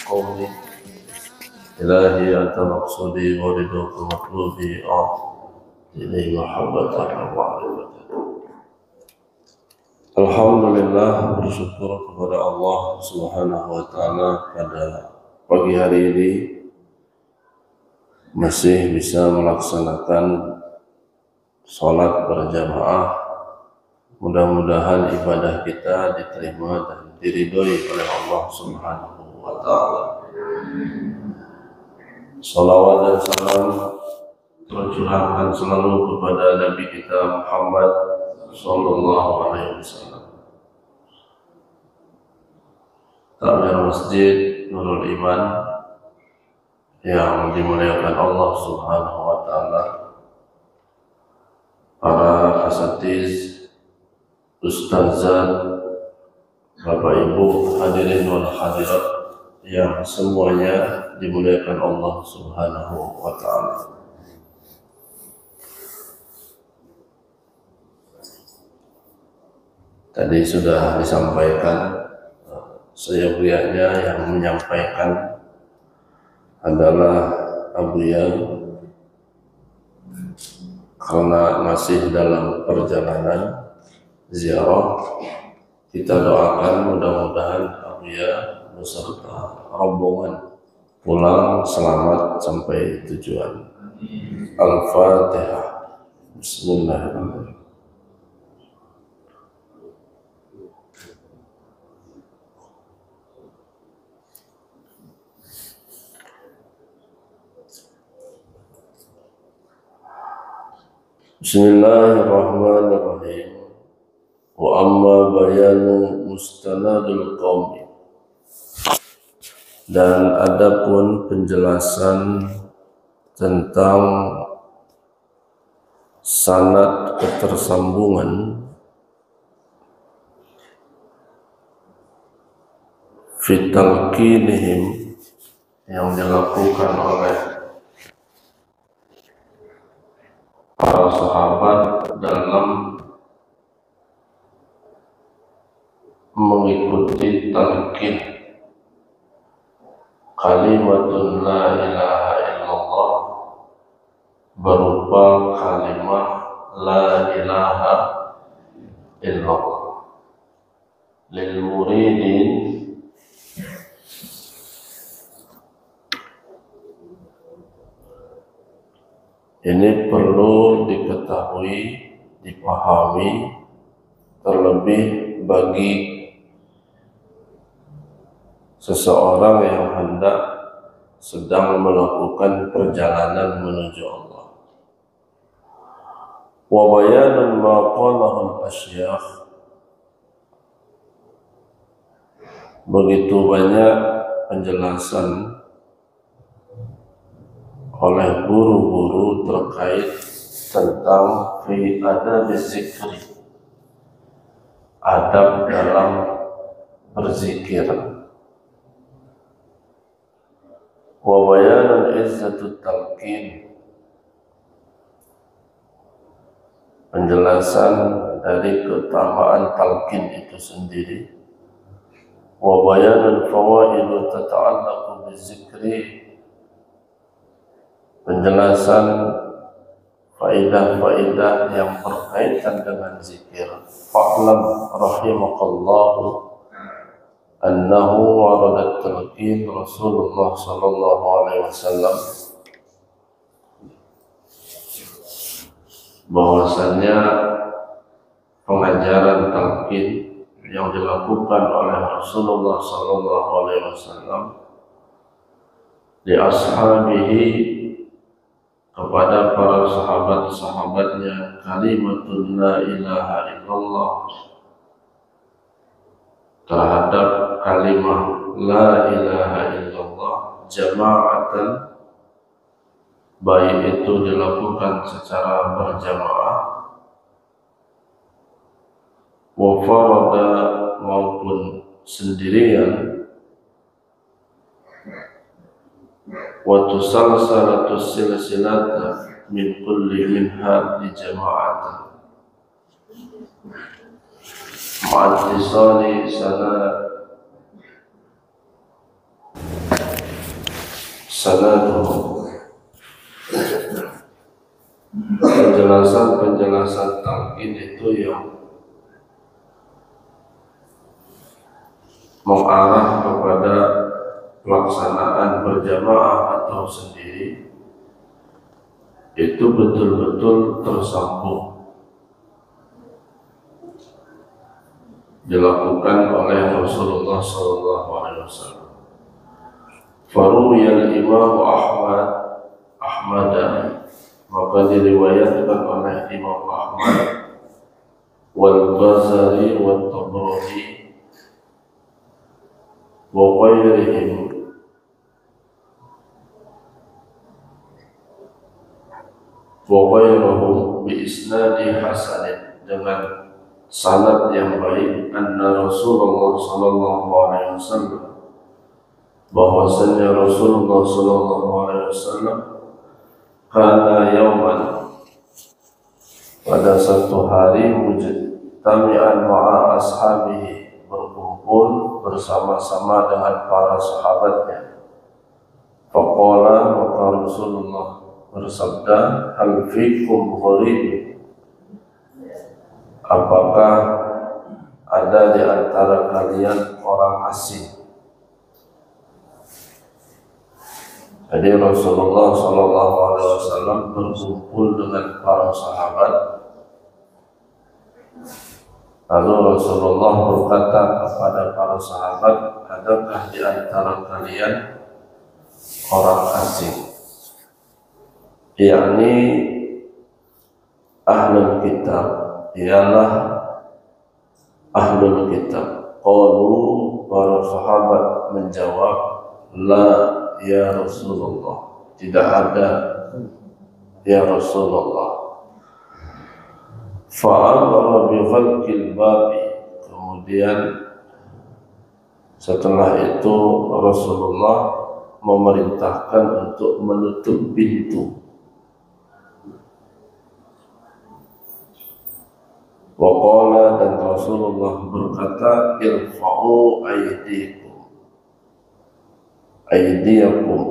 قولي إلهي أنت مقصودي ورضاك مطلوبي إلي محبة ومعرفة. Alhamdulillah, bersyukur kepada Allah Subhanahu wa Ta'ala pada pagi hari ini masih bisa melaksanakan sholat berjamaah. Mudah-mudahan ibadah kita diterima dan diridhoi oleh Allah Subhanahu wa Ta'ala. Salawat dan salam tercurahkan selalu kepada Nabi kita Muhammad Sallallahu Alaihi Wasallam. Takmir Masjid Nurul Iman yang dimuliakan Allah Subhanahu wa Ta'ala, para asatiz, ustazat, Bapak Ibu hadirin wal hadirat yang semuanya dimuliakan Allah Subhanahu wa Ta'ala. Tadi sudah disampaikan, seyogyanya yang menyampaikan adalah Abuya, karena masih dalam perjalanan ziarah. Kita doakan mudah-mudahan Abuya beserta rombongan pulang selamat sampai tujuan. Al-Fatihah. Bismillahirrahmanirrahim. Bismillahirrahmanirrahim. Wa amma bayanu mustanadul qaumi, dan adapun penjelasan tentang sanad ketersambungan fitalqinihim yang dilakukan oleh para sahabat dalam mengikuti talqin kalimatun la ilaha illallah berupa kalimah la ilaha illallah lil muridin ini perlu diketahui, dipahami, terlebih bagi seseorang yang hendak sedang melakukan perjalanan menuju Allah. Wa bayanun ma qalahu al-asyakh, begitu banyak penjelasan oleh guru-guru terkait tentang fi adab zikri, adab dalam berzikir. Wa bayanun izzatut talqin, penjelasan dari keutamaan talqin itu sendiri. Wa bayanun fawaidu tata'allaqu bizikri, penjelasan faidah-faidah yang berkaitan dengan zikir. Fa'lam rahimakallahu annahu waradat talqin Rasulullah sallallahu alaihi wasallam, bahwasannya pengajaran talqin yang dilakukan oleh Rasulullah sallallahu alaihi wasallam di ashabihi, kepada para sahabat-sahabatnya, kalimatun la ilaha illallah, terhadap kalimah la ilaha illallah jama'atan, baik itu dilakukan secara berjamaah wa farada maupun sendirian, wa tusalsalatus silsilata min kulli minha li jama'atan ma'attisali salat sanaduhu, penjelasan talqin itu yang mengarah kepada pelaksanaan berjamaah atau sendiri itu betul-betul tersambung dilakukan oleh Rasulullah SAW. Faruwiyal Imam Ahmad, maka diriwayatkan oleh Imam Ahmad, wal Ghazali wal Tabrani wa ghairihim wa ghairuhum bi isnadi hasanin, dengan sanad yang baik, anna Rasulullah sallallahu alaihi wasallam, bahwasanya Rasulullah sallallahu alaihi wasallam kana yauman, pada satu hari, mujtami'an ma'a ashabihi, berkumpul bersama-sama dengan para sahabatnya. Faqala, maka Rasulullah bersabda, hal fikum gharib, apakah ada di antara kalian orang asing? Jadi Rasulullah SAW berkumpul dengan para sahabat. Lalu Rasulullah berkata kepada para sahabat, adakah di antara kalian orang asing? Yakni ahlul kitab, ialah ahlul kitab. Qalu, para sahabat menjawab, la ya Rasulullah, tidak ada ya Rasulullah. Fa'amara bi khalqil babi, kemudian setelah itu Rasulullah memerintahkan untuk menutup pintu. Wa qala, dan Rasulullah berkata, irfa'u aydiyakum,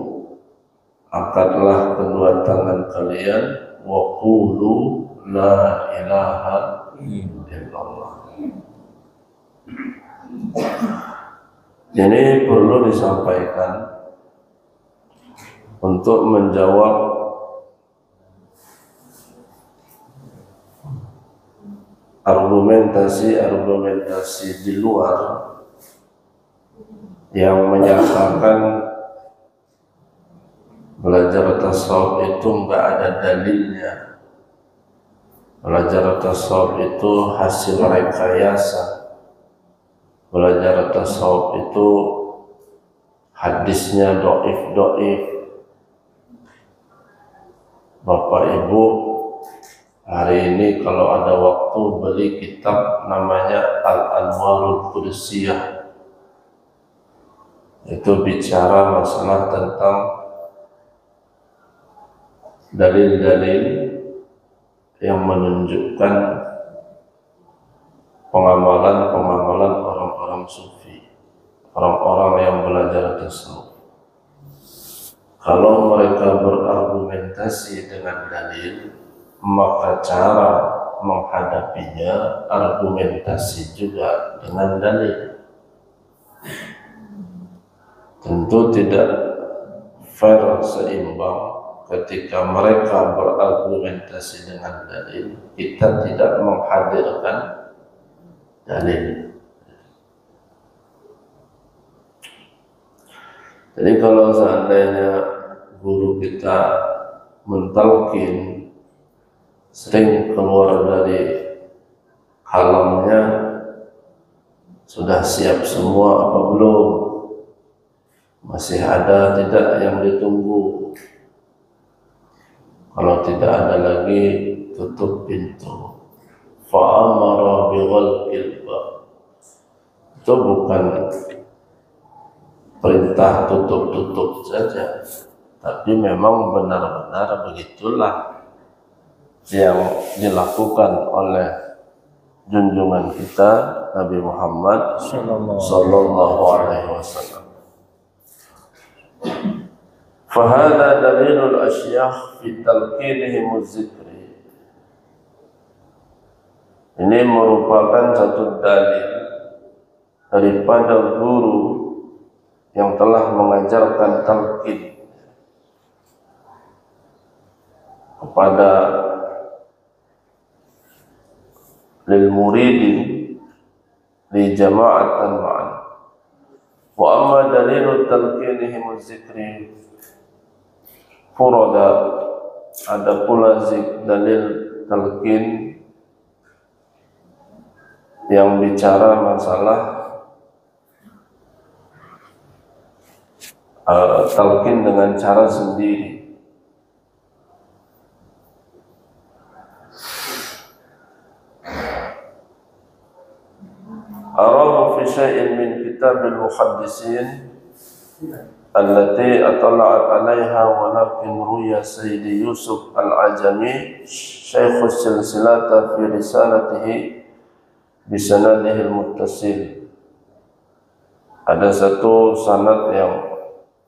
angkatlah kedua tangan kalian, wa qulu la ilaha illallah. Ini perlu disampaikan untuk menjawab argumentasi di luar yang menyatakan belajar tasawuf itu enggak ada dalilnya, belajar tasawuf itu hasil rekayasa, belajar tasawuf itu hadisnya doif. Bapak Ibu, hari ini kalau ada waktu beli kitab namanya Al-Anwarul Qudsiyah. Itu bicara masalah tentang dalil-dalil yang menunjukkan pengamalan orang-orang sufi, orang-orang yang belajar tasawuf. Kalau mereka berargumentasi dengan dalil, maka cara menghadapinya argumentasi juga dengan dalil. Tentu tidak fair, seimbang ketika mereka berargumentasi dengan dalil, kita tidak menghadirkan dalil. Jadi kalau seandainya guru kita mentalkin sering keluar dari kalamnya, sudah siap semua apa belum? Masih ada tidak yang ditunggu? Kalau tidak ada lagi, tutup pintu. Fa'amara bi ghalqil bab. Itu bukan perintah tutup-tutup saja, tapi memang benar-benar begitulah yang dilakukan oleh junjungan kita Nabi Muhammad sallallahu alaihi wasallam. Fahada dalilul asyakh fi talqinihim zikri. Ini merupakan satu dalil daripada guru yang telah mengajarkan talqin kepada lil muridin li jama'atan ma'an. Wa amma dalilu talqinihim zikri furada, ada pula dalil talqin yang bicara masalah talqin dengan cara sendiri. Arahu fi syai'in min kitab al-muhaddisin allati atala'at 'alaiha walakin ruya Sayyidi Yusuf al-Ajami Syekh silsilata fi risalatihi bisanadihi al-muttasil. Ada satu sanad yang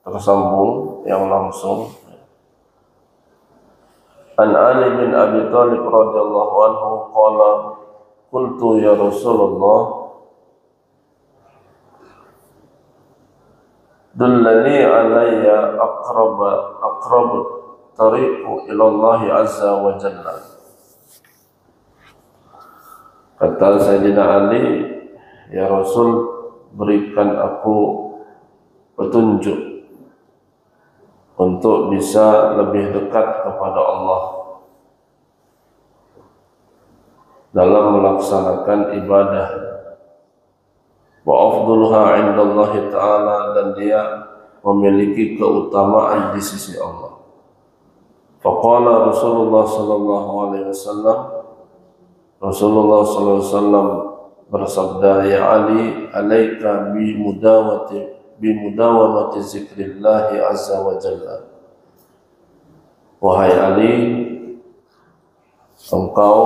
tersambung, yang langsung. An Ali bin Abi Thalib radhiyallahu anhu qala qultu ya Rasulullah dullani alayya aqrab tariqu ila Allah azza wa jalla. Kata Sayyidina Ali, ya Rasul, berikan aku petunjuk untuk bisa lebih dekat kepada Allah dalam melaksanakan ibadah. Wa afduluha indallahi ta'ala, dan dia memiliki keutamaan di sisi Allah. Faqala Rasulullah sallallahu alaihi wasallam, Rasulullah sallallahu alaihi wasallam bersabda, ya Ali, alaika bi mudawamati zikrillahi azza wa jalla. Wahai Ali, engkau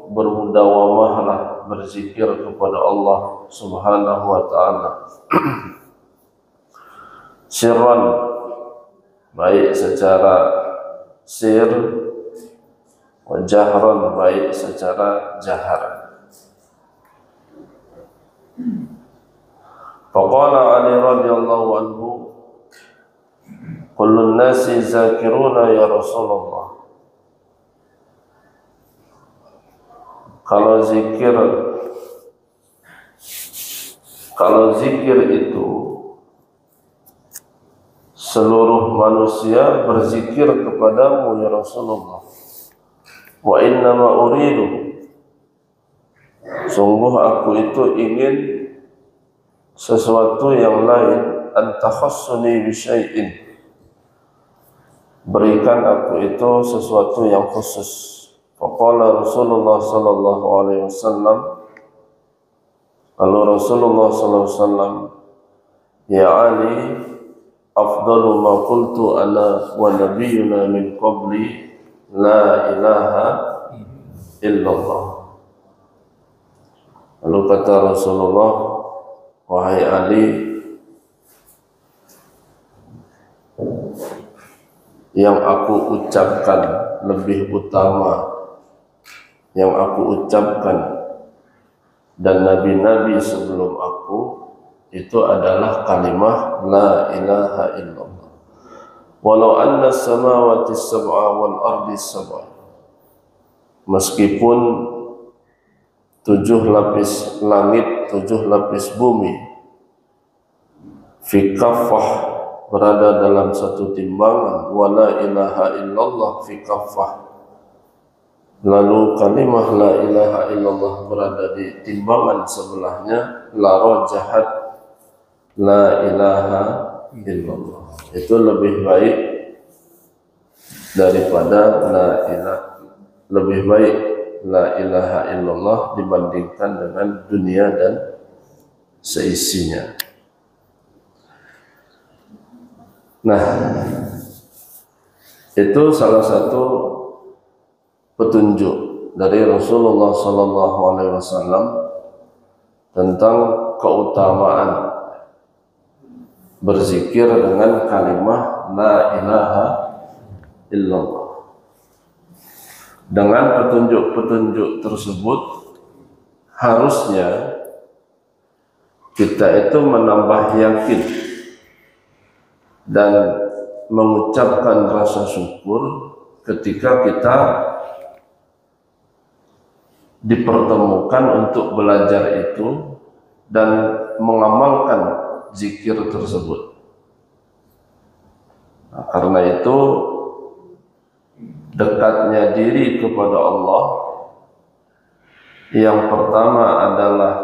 bermudawamahlah berzikir kepada Allah subhanahu wa ta'ala. Sirran, baik secara sir, wa jahran, baik secara jahar. Faqala Ali radhiyallahu anhu, kullun nasi zakiruna ya Rasulullah. Kalau zikir itu seluruh manusia berzikir kepadamu ya Rasulullah. Wa innama uridu, sungguh aku itu ingin sesuatu yang lain, antakhassuni bi syai'in, berikan aku itu sesuatu yang khusus. Faqala Rasulullah sallallahu alaihi wasallam, lalu Rasulullah sallallahu alaihi wasallam, ya Ali, afdalu ma qultu ana wa nabiyyuna min qabli la ilaha illallah. Lalu kata Rasulullah, wahai Ali, yang aku ucapkan lebih utama, yang aku ucapkan dan nabi-nabi sebelum aku itu adalah kalimah la ilaha illallah. Walau anna samawati sab'a wal ardi sab'a, meskipun 7 lapis langit, 7 lapis bumi, fi kaffah, berada dalam satu timbangan, wa la ilaha illallah fi kaffah, lalu kalimah la ilaha illallah berada di timbangan sebelahnya, la rajahat la ilaha illallah. Itu lebih baik daripada lebih baik la ilaha illallah dibandingkan dengan dunia dan seisinya. Nah, itu salah satu petunjuk dari Rasulullah sallallahu alaihi wasallam tentang keutamaan berzikir dengan kalimah la ilaha illallah. Dengan petunjuk-petunjuk tersebut harusnya kita itu menambah yakin dan mengucapkan rasa syukur ketika kita dipertemukan untuk belajar itu dan mengamalkan zikir tersebut. Nah, karena itu dekatnya diri kepada Allah yang pertama adalah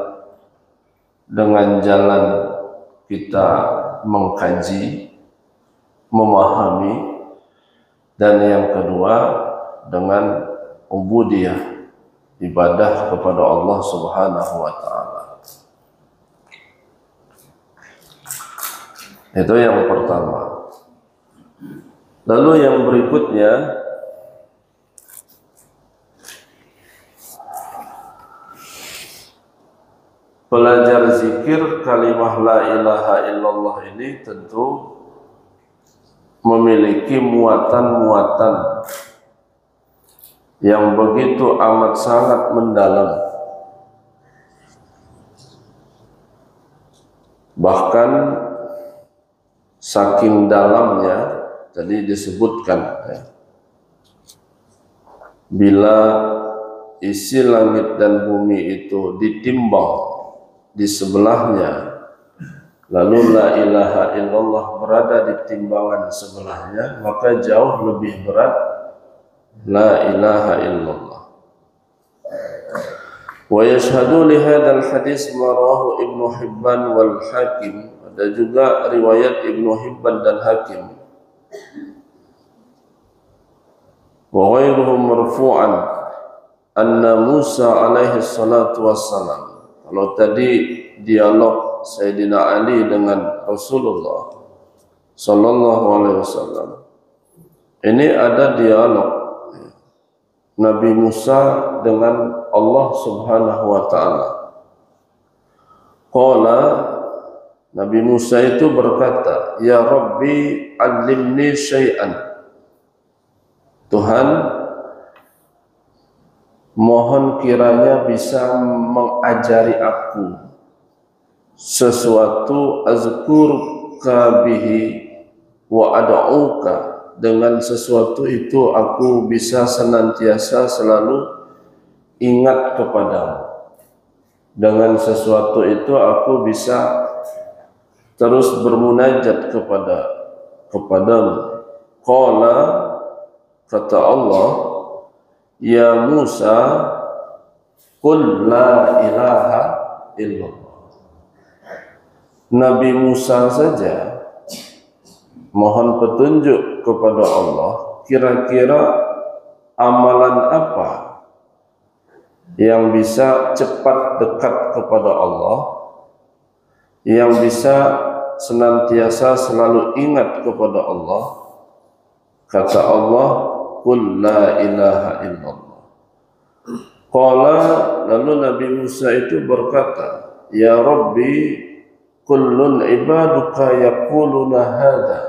dengan jalan kita mengkaji, memahami, dan yang kedua dengan ubudiyah, ibadah kepada Allah Subhanahu wa ta'ala. Itu yang pertama. Lalu yang berikutnya, belajar zikir kalimah la ilaha illallah ini tentu memiliki muatan-muatan yang begitu amat sangat mendalam. Bahkan saking dalamnya, jadi disebutkan bila isi langit dan bumi itu ditimbang di sebelahnya, lalu la ilaha illallah berada di timbangan sebelahnya, maka jauh lebih berat la ilaha illallah. Wa yashhadu li hadzal hadis ma rawahu Ibnu Hibban wal Hakim. Ada juga riwayat Ibnu Hibban dan Hakim. Wa ghairuhu marfu'an anna Musa alaihi salatu wassalam. Kalau tadi dialog Sayyidina Ali dengan Rasulullah sallallahu alaihi wasallam, ini ada dialog Nabi Musa dengan Allah Subhanahu wa ta'ala. Qala, Nabi Musa itu berkata, "Ya Rabbi, 'allimni syai'an." Tuhan, mohon kiranya bisa mengajari aku sesuatu azkurka bihi wa ad'uka, dengan sesuatu itu aku bisa senantiasa selalu ingat kepadamu, dengan sesuatu itu aku bisa terus bermunajat kepadamu. Qala, kata Allah, ya Musa, qul la ilaha illallah. Nabi Musa saja mohon petunjuk kepada Allah, kira-kira amalan apa yang bisa cepat dekat kepada Allah, yang bisa senantiasa selalu ingat kepada Allah. Kata Allah, qul la ilaha illallah. Qala, lalu Nabi Musa itu berkata, ya Rabbi, kullun ibaduka yaquluna hadha.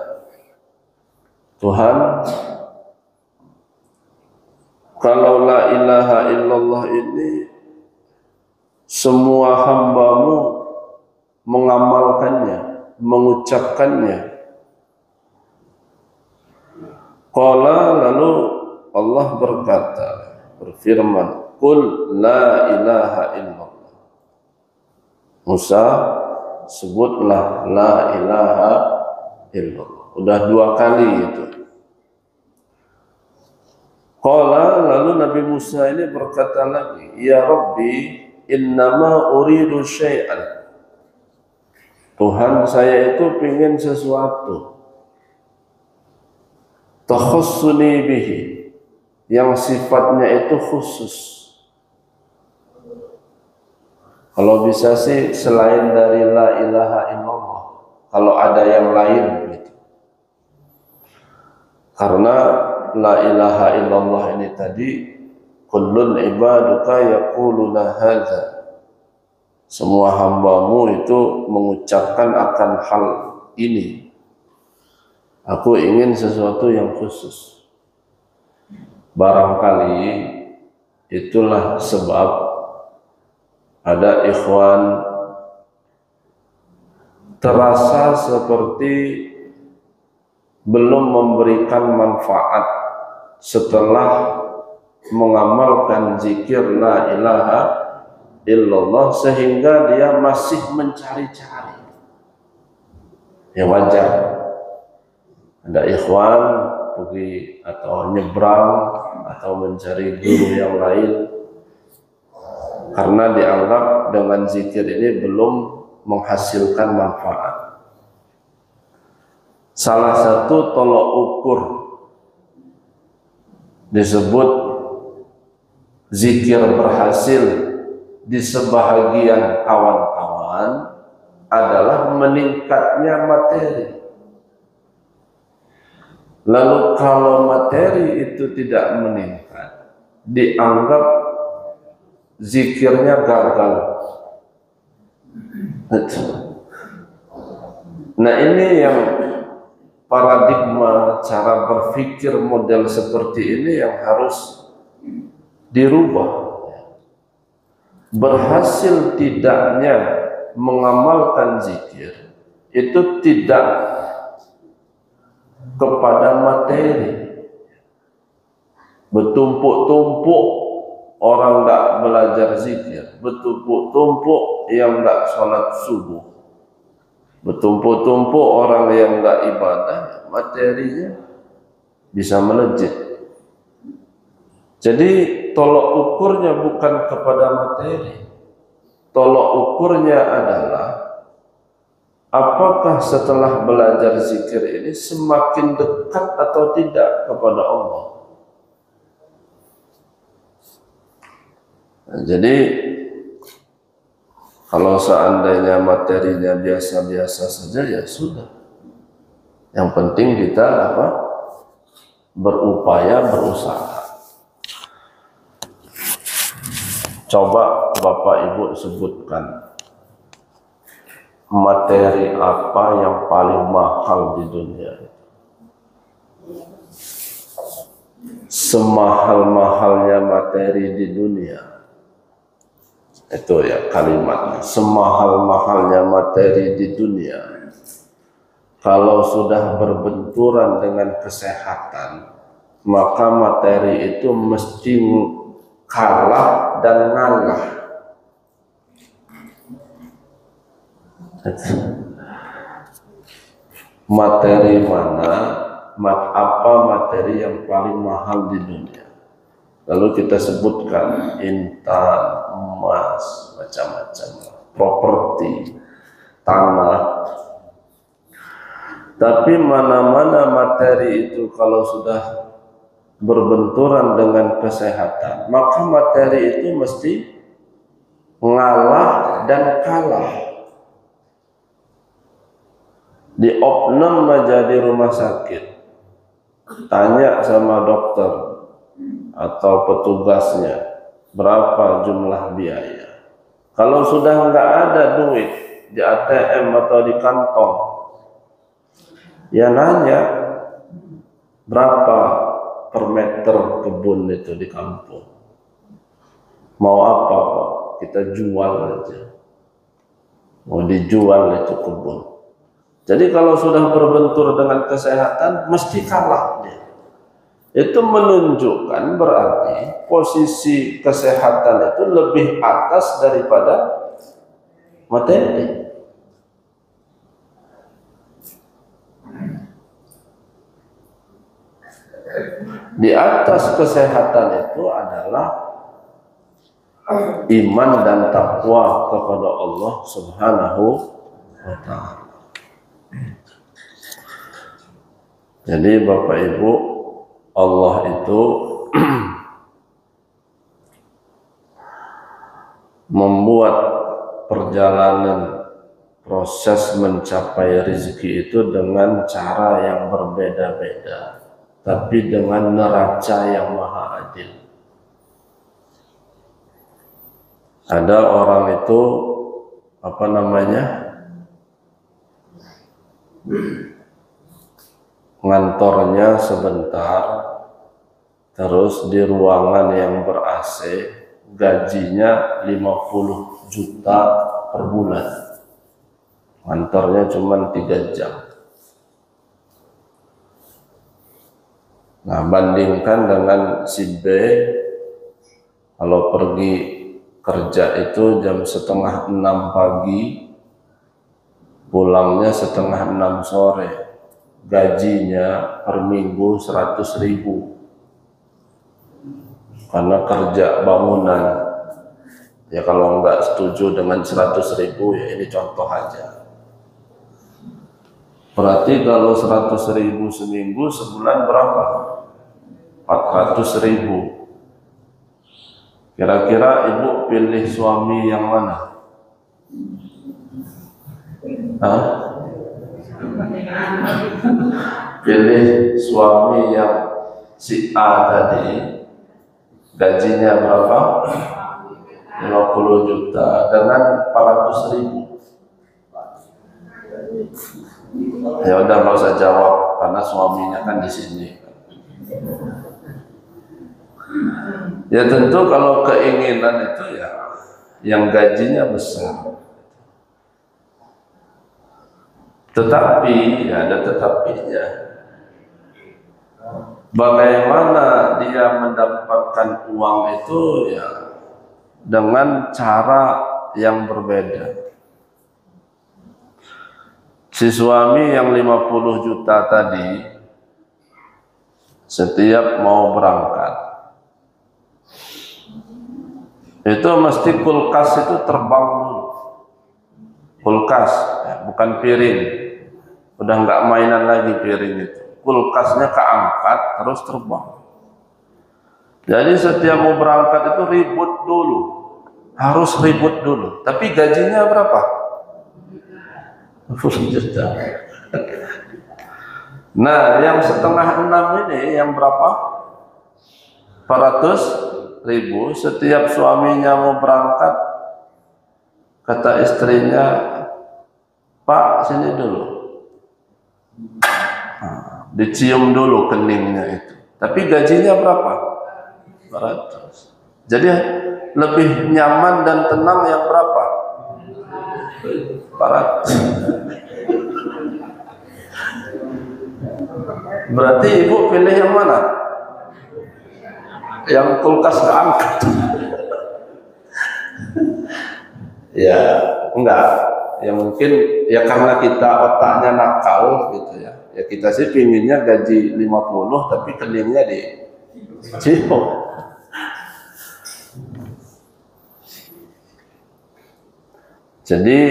Tuhan, kalau la ilaha illallah ini semua hambamu mengamalkannya, mengucapkannya. Qala, lalu Allah berfirman, qul la ilaha illallah. Musa, sebutlah la ilaha illallah. Udah 2 kali itu. Qala, lalu Nabi Musa ini berkata lagi, ya Rabbi, innama uridu syai'an. Tuhan, saya itu pingin sesuatu, takhussuni bihi, yang sifatnya itu khusus. Kalau bisa sih selain dari la ilaha illallah, kalau ada yang lain gitu. Karena la ilaha illallah ini tadi, kullun ibaduka yaquluna hadza. Semua hambamu itu mengucapkan akan hal ini. Aku ingin sesuatu yang khusus. Barangkali itulah sebab ada ikhwan terasa seperti belum memberikan manfaat setelah mengamalkan zikir la ilaha illallah, sehingga dia masih mencari-cari. Ya wajar, ada ikhwan pergi atau nyebrang atau mencari guru yang lain karena dianggap dengan zikir ini belum menghasilkan manfaat. Salah satu tolok ukur disebut zikir berhasil di sebahagian kawan-kawan adalah meningkatnya materi. Lalu kalau materi itu tidak meningkat, dianggap zikirnya gagal. Nah, ini yang paradigma cara berpikir model seperti ini yang harus dirubah. Berhasil tidaknya mengamalkan zikir itu tidak kepada materi. Bertumpuk-tumpuk orang tidak belajar zikir, bertumpuk-tumpuk yang tidak sholat subuh, bertumpuk-tumpuk orang yang tidak ibadah, materinya bisa melejit. Jadi tolok ukurnya bukan kepada materi, tolok ukurnya adalah apakah setelah belajar zikir ini semakin dekat atau tidak kepada Allah. Nah, jadi kalau seandainya materinya biasa-biasa saja ya sudah. Yang penting kita berupaya, berusaha. Coba Bapak Ibu sebutkan materi apa yang paling mahal di dunia. Semahal-mahalnya materi di dunia. Itu ya kalimatnya, semahal-mahalnya materi di dunia, kalau sudah berbenturan dengan kesehatan, maka materi itu mesti kalah dan ngalah. Materi mana, apa materi yang paling mahal di dunia? Lalu kita sebutkan intan, emas, macam-macam, properti, tanah. Tapi mana-mana materi itu kalau sudah berbenturan dengan kesehatan, maka materi itu mesti ngalah dan kalah. Di opnam aja di rumah sakit, tanya sama dokter atau petugasnya berapa jumlah biaya. Kalau sudah nggak ada duit di ATM atau di kantong, ya nanya berapa per meter kebun itu di kampung. Mau apa Pak? Kita jual aja. Mau dijual itu kebun. Jadi kalau sudah berbentur dengan kesehatan, mesti kalah dia. Itu menunjukkan berarti posisi kesehatan itu lebih atas daripada materi. Di atas kesehatan itu adalah iman dan takwa kepada Allah Subhanahu wa ta'ala. Jadi Bapak Ibu, Allah itu membuat perjalanan proses mencapai rezeki itu dengan cara yang berbeda-beda, tapi dengan neraca yang maha adil. Ada orang itu ngantornya sebentar, terus di ruangan yang ber-AC, gajinya 50 juta per bulan. Ngantornya cuma 3 jam. Nah, bandingkan dengan si B, kalau pergi kerja itu jam 5:30 pagi, pulangnya 5:30 sore. Gajinya per minggu 100.000. Karena kerja bangunan. Ya kalau nggak setuju dengan 100.000, ya ini contoh aja. Berarti kalau 100.000 seminggu, sebulan berapa? 400.000. Kira-kira ibu pilih suami yang mana? Hah? Pilih suami yang si A tadi, gajinya berapa? 50 juta dengan 400.000. Ya udah, nggak usah jawab karena suaminya kan di sini. Ya tentu kalau keinginan itu ya yang gajinya besar. Tetapi ya ada tetapinya. Bagaimana dia mendapatkan uang itu ya dengan cara yang berbeda. Si suami yang 50 juta tadi setiap mau berangkat itu mesti kulkas itu terbang dulu. Kulkas, ya, bukan piring. Udah nggak mainan lagi piring itu. Kulkasnya keangkat terus terbang. Jadi setiap mau berangkat itu ribut dulu. Harus ribut dulu. Tapi gajinya berapa? 50 juta. Nah, yang 5:30 ini yang berapa? 400.000. Setiap suaminya mau berangkat, kata istrinya, Pak, sini dulu. Nah, dicium dulu keningnya itu. Tapi gajinya berapa? 400. Jadi lebih nyaman dan tenang yang berapa? 400. Berarti ibu pilih yang mana? Yang kulkas keangkat? Ya enggak. Ya mungkin ya karena kita otaknya nakal gitu ya. Ya kita sih pinginnya gaji 50 tapi keningnya di cium. Jadi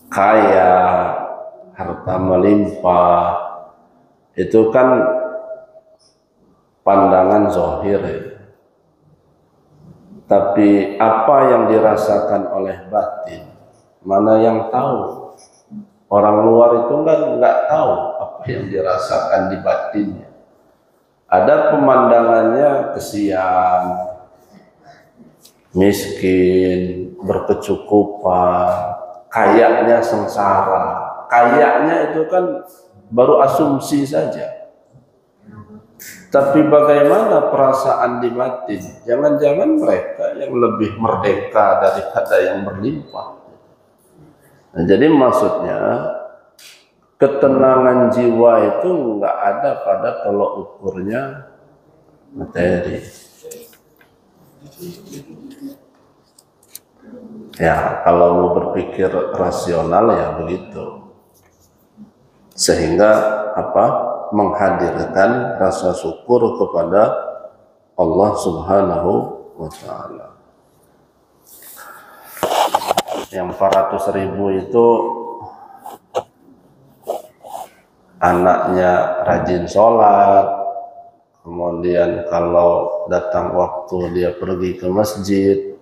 kaya, harta melimpah itu kan pandangan zahir ya. Tapi apa yang dirasakan oleh batin, mana yang tahu? Orang luar itu nggak tahu apa yang dirasakan di batinnya. Ada pemandangannya kesian, miskin, berkecukupan, kayaknya sengsara. Kayaknya itu kan baru asumsi saja. Tapi bagaimana perasaan di batin? Jangan-jangan mereka yang lebih merdeka daripada yang berlimpah. Nah, jadi maksudnya ketenangan jiwa itu nggak ada pada tolok ukurnya materi. Ya, kalau mau berpikir rasional ya begitu. Sehingga apa? Menghadirkan rasa syukur kepada Allah Subhanahu wa ta'ala. Yang 400.000 itu anaknya rajin sholat, kemudian kalau datang waktu dia pergi ke masjid.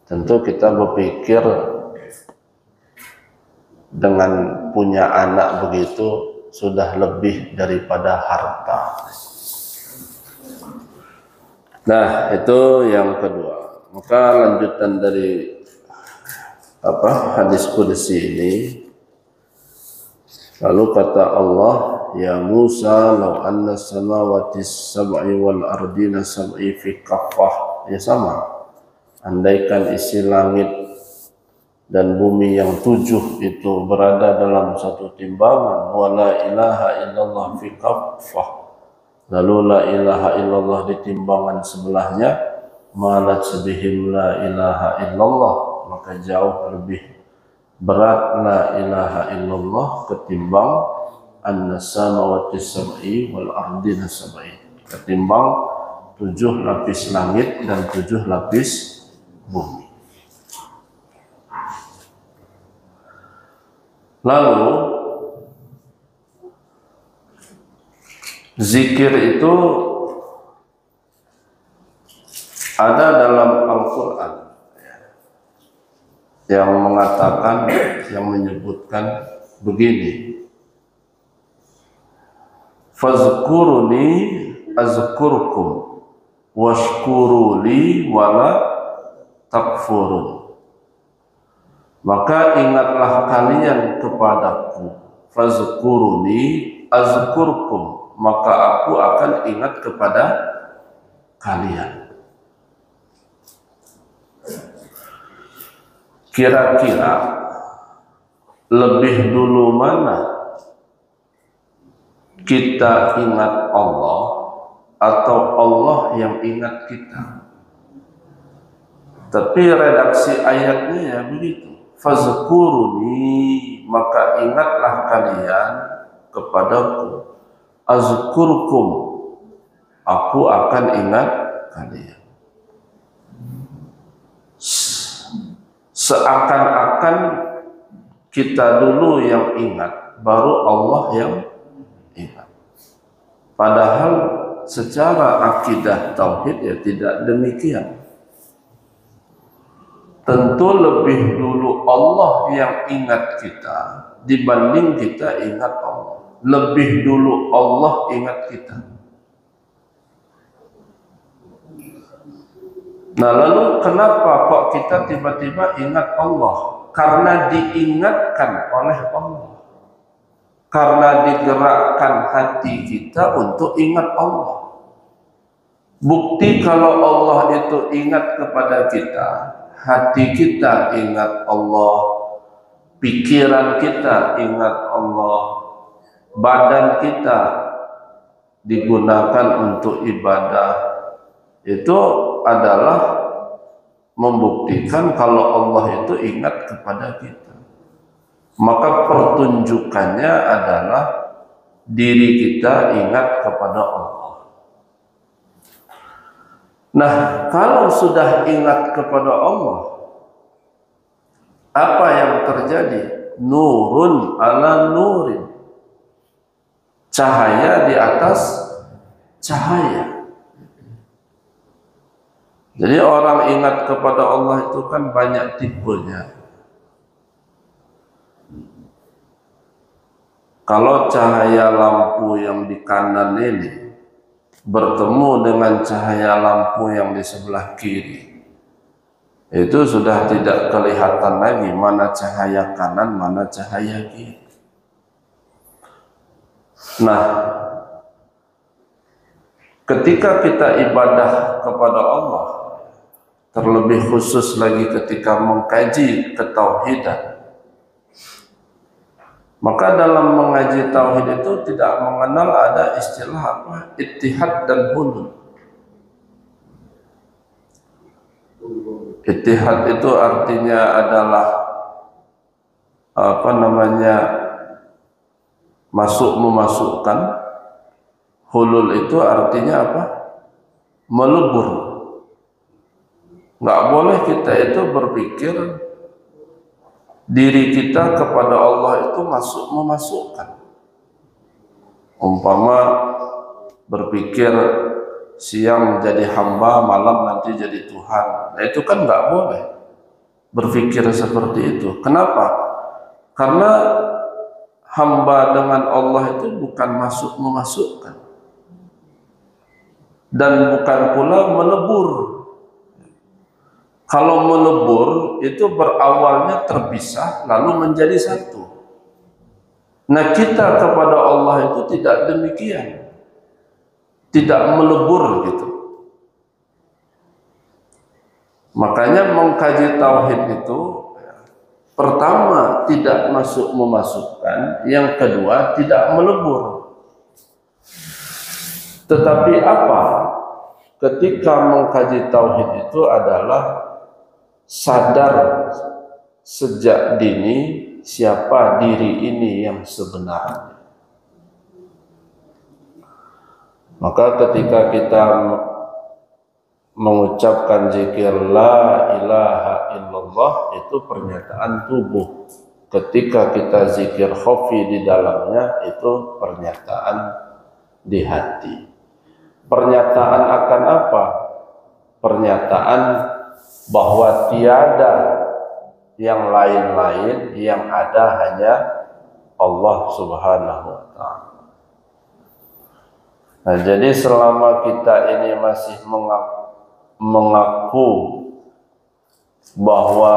Tentu kita berpikir dengan punya anak begitu sudah lebih daripada harta. Nah, itu yang kedua. Maka lanjutan dari hadis qudsi ini, Lalu kata Allah, ya Musa, law anna samawati sab'i wal ardina sab'i fi kaffah. Ya sama, andaikan isi langit dan bumi yang 7 itu berada dalam satu timbangan, wala ilaha illallah fi kaffah, lalu la ilaha illallah di timbangan sebelahnya, malat sebihim la ilaha illallah, maka jauh lebih berat la ilaha illallah ketimbang an-samawati sab'i wal ardina sab'i, ketimbang 7 lapis langit dan 7 lapis bumi. Lalu zikir itu ada dalam Al-Quran yang mengatakan, yang menyebutkan begini, fazkuruni azkurkum washkuruli wala takfurun. Maka ingatlah kalian kepadaku, fazkuruni azkurkum, maka aku akan ingat kepada kalian. Kira-kira lebih dulu mana kita ingat Allah atau Allah yang ingat kita? Tapi redaksi ayatnya ya begitu, fazkuruni, maka ingatlah kalian kepadaku, azkurkum, aku akan ingat kalian. Seakan-akan kita dulu yang ingat, baru Allah yang ingat. Padahal secara akidah tauhid ya tidak demikian. Tentu lebih dulu Allah yang ingat kita dibanding kita ingat Allah. Lebih dulu Allah ingat kita. Nah, lalu kenapa kok kita tiba-tiba ingat Allah? Karena diingatkan oleh Allah. Karena digerakkan hati kita untuk ingat Allah. Bukti kalau Allah itu ingat kepada kita, hati kita ingat Allah, pikiran kita ingat Allah, badan kita digunakan untuk ibadah, itu adalah membuktikan kalau Allah itu ingat kepada kita. Maka pertunjukannya adalah diri kita ingat kepada Allah. Nah, kalau sudah ingat kepada Allah, apa yang terjadi? Nurun ala nurin, cahaya di atas cahaya. Jadi orang ingat kepada Allah itu kan banyak tipenya. Kalau cahaya lampu yang di kanan ini bertemu dengan cahaya lampu yang di sebelah kiri, itu sudah tidak kelihatan lagi mana cahaya kanan, mana cahaya kiri. Nah, ketika kita ibadah kepada Allah, terlebih khusus lagi ketika mengkaji ketauhidan, maka dalam mengaji tauhid itu tidak mengenal ada istilah apa? Ittihad dan hulul. Ittihad itu artinya adalah apa namanya? Memasukkan. Hulul itu artinya apa? Melebur. Nggak boleh kita itu berpikir diri kita kepada Allah itu memasukkan. Umpama berpikir siang jadi hamba, malam nanti jadi Tuhan. Nah, itu kan nggak boleh berpikir seperti itu. Kenapa? Karena hamba dengan Allah itu bukan memasukkan dan bukan pula melebur. Kalau melebur itu berawalnya terpisah lalu menjadi satu. Nah, kita kepada Allah itu tidak demikian, tidak melebur gitu. Makanya mengkaji tauhid itu, pertama tidak memasukkan, yang kedua tidak melebur. Tetapi apa? Ketika mengkaji tauhid itu adalah sadar sejak dini siapa diri ini yang sebenarnya. Maka ketika kita mengucapkan zikir la ilaha illallah, itu pernyataan tubuh. Ketika kita zikir khafi di dalamnya, itu pernyataan di hati. Pernyataan akan apa? Pernyataan bahwa tiada yang lain-lain, yang ada hanya Allah Subhanahu wa ta'ala. Nah, jadi selama kita ini masih mengaku bahwa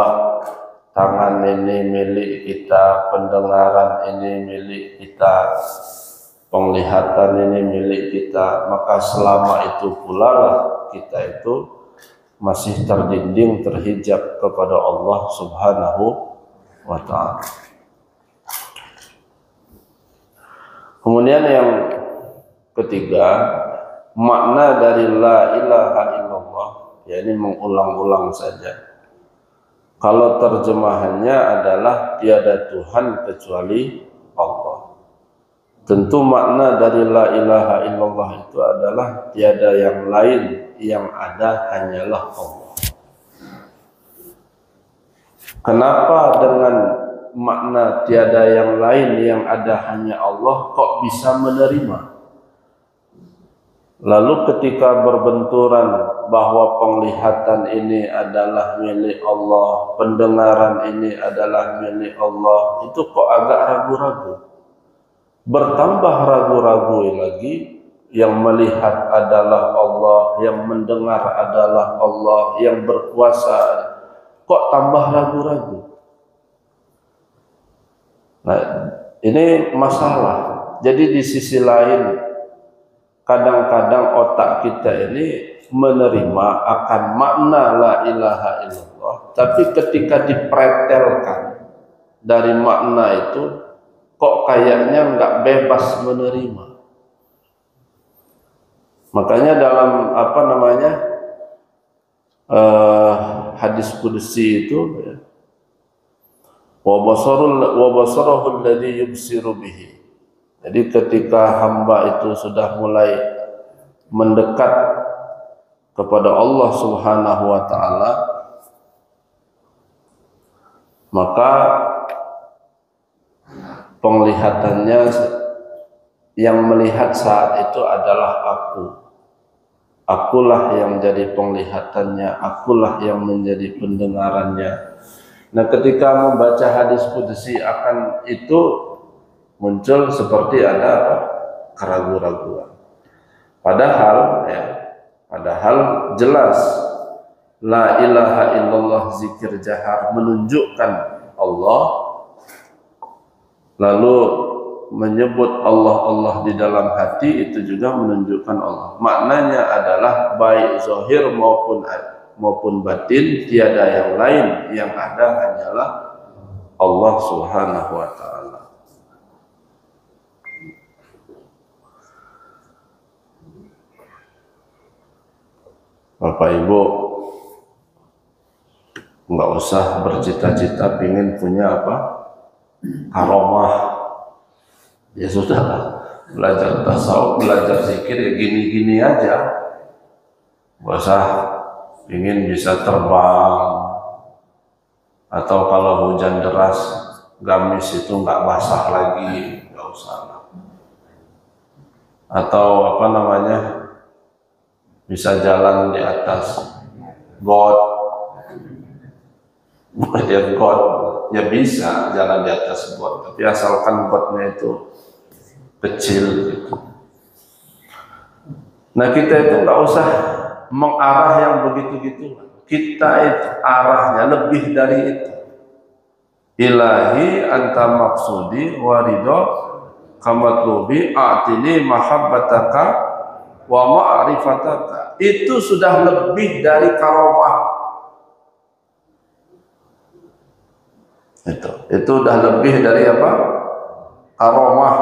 tangan ini milik kita, pendengaran ini milik kita, penglihatan ini milik kita, maka selama itu pula lah kita itu masih terdinding, terhijab kepada Allah Subhanahu wa ta'ala. Kemudian yang ketiga, makna dari la ilaha illallah, yakni mengulang-ulang saja. Kalau terjemahannya adalah tiada Tuhan kecuali Allah. Tentu makna dari la ilaha illallah itu adalah tiada yang lain, yang ada hanyalah Allah. Kenapa dengan makna tiada yang lain, yang ada hanya Allah, kok bisa menerima? Lalu ketika berbenturan bahwa penglihatan ini adalah milik Allah, pendengaran ini adalah milik Allah, itu kok agak ragu-ragu. Bertambah ragu-ragu lagi, yang melihat adalah Allah, yang mendengar adalah Allah, yang berkuasa, kok tambah ragu-ragu. Nah, ini masalah. Jadi di sisi lain, kadang-kadang otak kita ini menerima akan makna la ilaha illallah, tapi ketika dipretelkan dari makna itu, kok kayaknya nggak bebas menerima. Makanya dalam hadis qudsi itu, wa basarahu alladhi yubsiru bihi. Jadi ketika hamba itu sudah mulai mendekat kepada Allah Subhanahu wa ta'ala, maka penglihatannya, yang melihat saat itu adalah aku. Akulah yang menjadi penglihatannya, akulah yang menjadi pendengarannya. Nah, ketika membaca hadis qudsi akan itu muncul seperti ada keraguan-raguan. Padahal jelas la ilaha illallah, zikir jahar, menunjukkan Allah, lalu menyebut Allah di dalam hati, itu juga menunjukkan Allah. Maknanya adalah baik zahir maupun batin, tiada yang lain, yang ada hanyalah Allah Subhanahu wa ta'ala. Bapak Ibu, nggak usah bercita-cita ingin punya karomah. Ya sudah, belajar tasawuf, belajar zikir ya gini-gini aja. Nggak usah ingin bisa terbang, atau kalau hujan deras gamis itu nggak basah lagi, nggak usah. Atau bisa jalan di atas got, ya bisa jalan di atas got, tapi asalkan gotnya itu kecil gitu. Nah, kita itu nggak usah mengarah yang begitu-gitu. Kita itu arahnya lebih dari itu. ilahi anta maksudi warido kamatlubi a'tini mahabbataka wa ma'rifataka. Itu sudah lebih dari karomah. Itu sudah lebih dari apa? Karomah.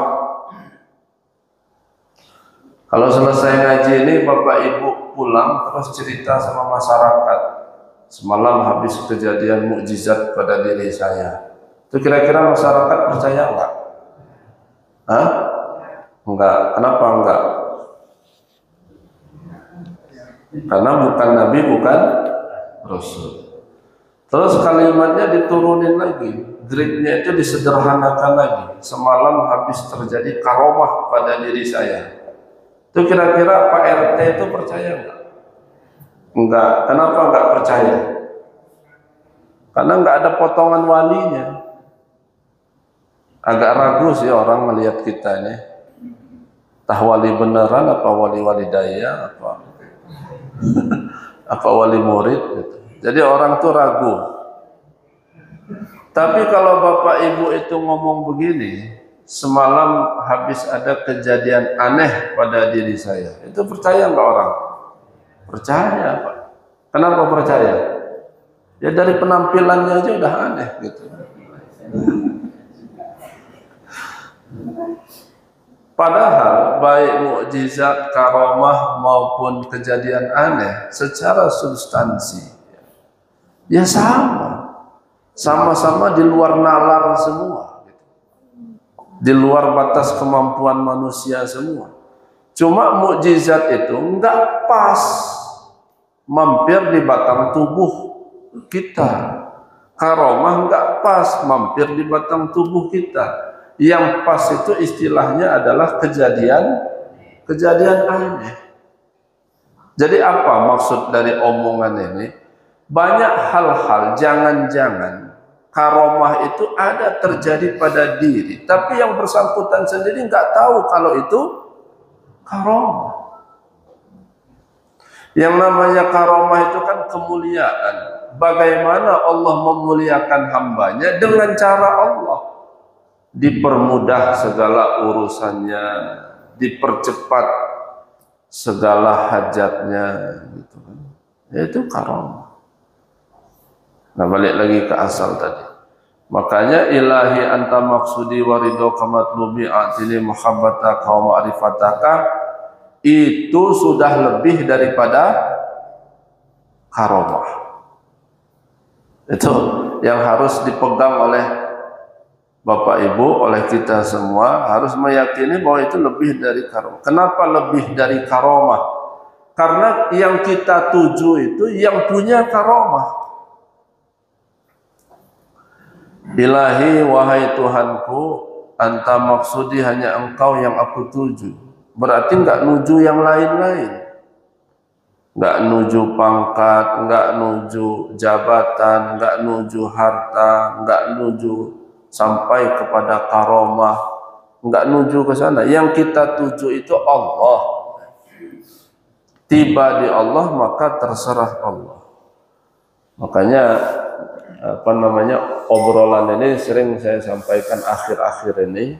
Kalau selesai ngaji ini Bapak Ibu pulang terus cerita sama masyarakat, semalam habis kejadian mukjizat pada diri saya. Itu kira-kira masyarakat percaya enggak? Hah? Enggak. Kenapa enggak? Karena bukan Nabi, bukan Rasul. Terus kalimatnya diturunin lagi, grade-nya itu disederhanakan lagi. Semalam habis terjadi karomah pada diri saya. Itu kira-kira Pak RT itu percaya enggak? Enggak. Kenapa enggak percaya? Karena enggak ada potongan walinya. Agak ragu sih orang melihat kita ini. Tah wali beneran apa wali-wali daya apa wali murid gitu. Jadi orang tuh ragu. Tapi kalau Bapak Ibu itu ngomong begini, semalam habis ada kejadian aneh pada diri saya, itu percaya nggak orang? Percaya Pak. Kenapa percaya? Ya dari penampilannya aja udah aneh gitu. Padahal baik mukjizat, karomah maupun kejadian aneh secara substansi ya sama-sama di luar nalar semua, di luar batas kemampuan manusia semua. Cuma mukjizat itu enggak pas mampir di batang tubuh kita, karomah enggak pas mampir di batang tubuh kita. Yang pas itu istilahnya adalah kejadian aneh. Jadi apa maksud dari omongan ini? Banyak hal-hal, jangan-jangan karomah itu ada terjadi pada diri, tapi yang bersangkutan sendiri nggak tahu kalau itu karomah. Yang namanya karomah itu kan kemuliaan. Bagaimana Allah memuliakan hambanya dengan cara Allah dipermudah segala urusannya, dipercepat segala hajatnya, gitu kan. Itu karomah. Nah, balik lagi ke asal tadi. Makanya ilahi anta maksudi warido kamatlubi atini muhabbataka wa ma'rifataka, itu sudah lebih daripada karomah. Itu yang harus dipegang oleh Bapak Ibu, oleh kita semua, harus meyakini bahwa itu lebih dari karomah. Kenapa lebih dari karomah? Karena yang kita tuju itu yang punya karomah. Ilahi, wahai Tuhanku, anta maksudi hanya engkau yang aku tuju. Berarti enggak nuju yang lain-lain. Enggak nuju pangkat, enggak nuju jabatan, enggak nuju harta, enggak nuju sampai kepada karomah, enggak nuju ke sana. Yang kita tuju itu Allah. Tiba di Allah maka terserah Allah. Makanya obrolan ini sering saya sampaikan akhir-akhir ini,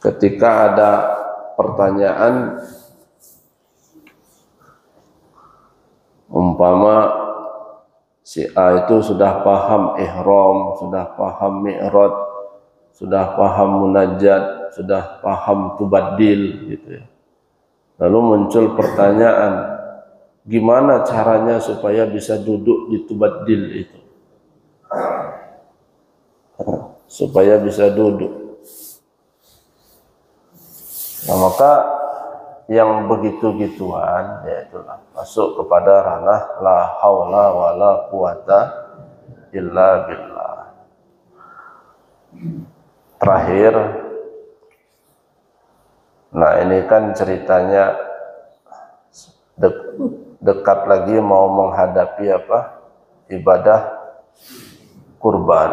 ketika ada pertanyaan umpama si A itu sudah paham ihram, sudah paham mi'raj, sudah paham munajat, sudah paham tubaddil gitu ya. Lalu muncul pertanyaan, gimana caranya supaya bisa duduk di tubaddil itu? Supaya bisa duduk. Nah, maka yang begitu-gituan yaitulah masuk kepada ranah la haula wala quwata illa billah. Terakhir, nah ini kan ceritanya dekat lagi mau menghadapi apa? Ibadah kurban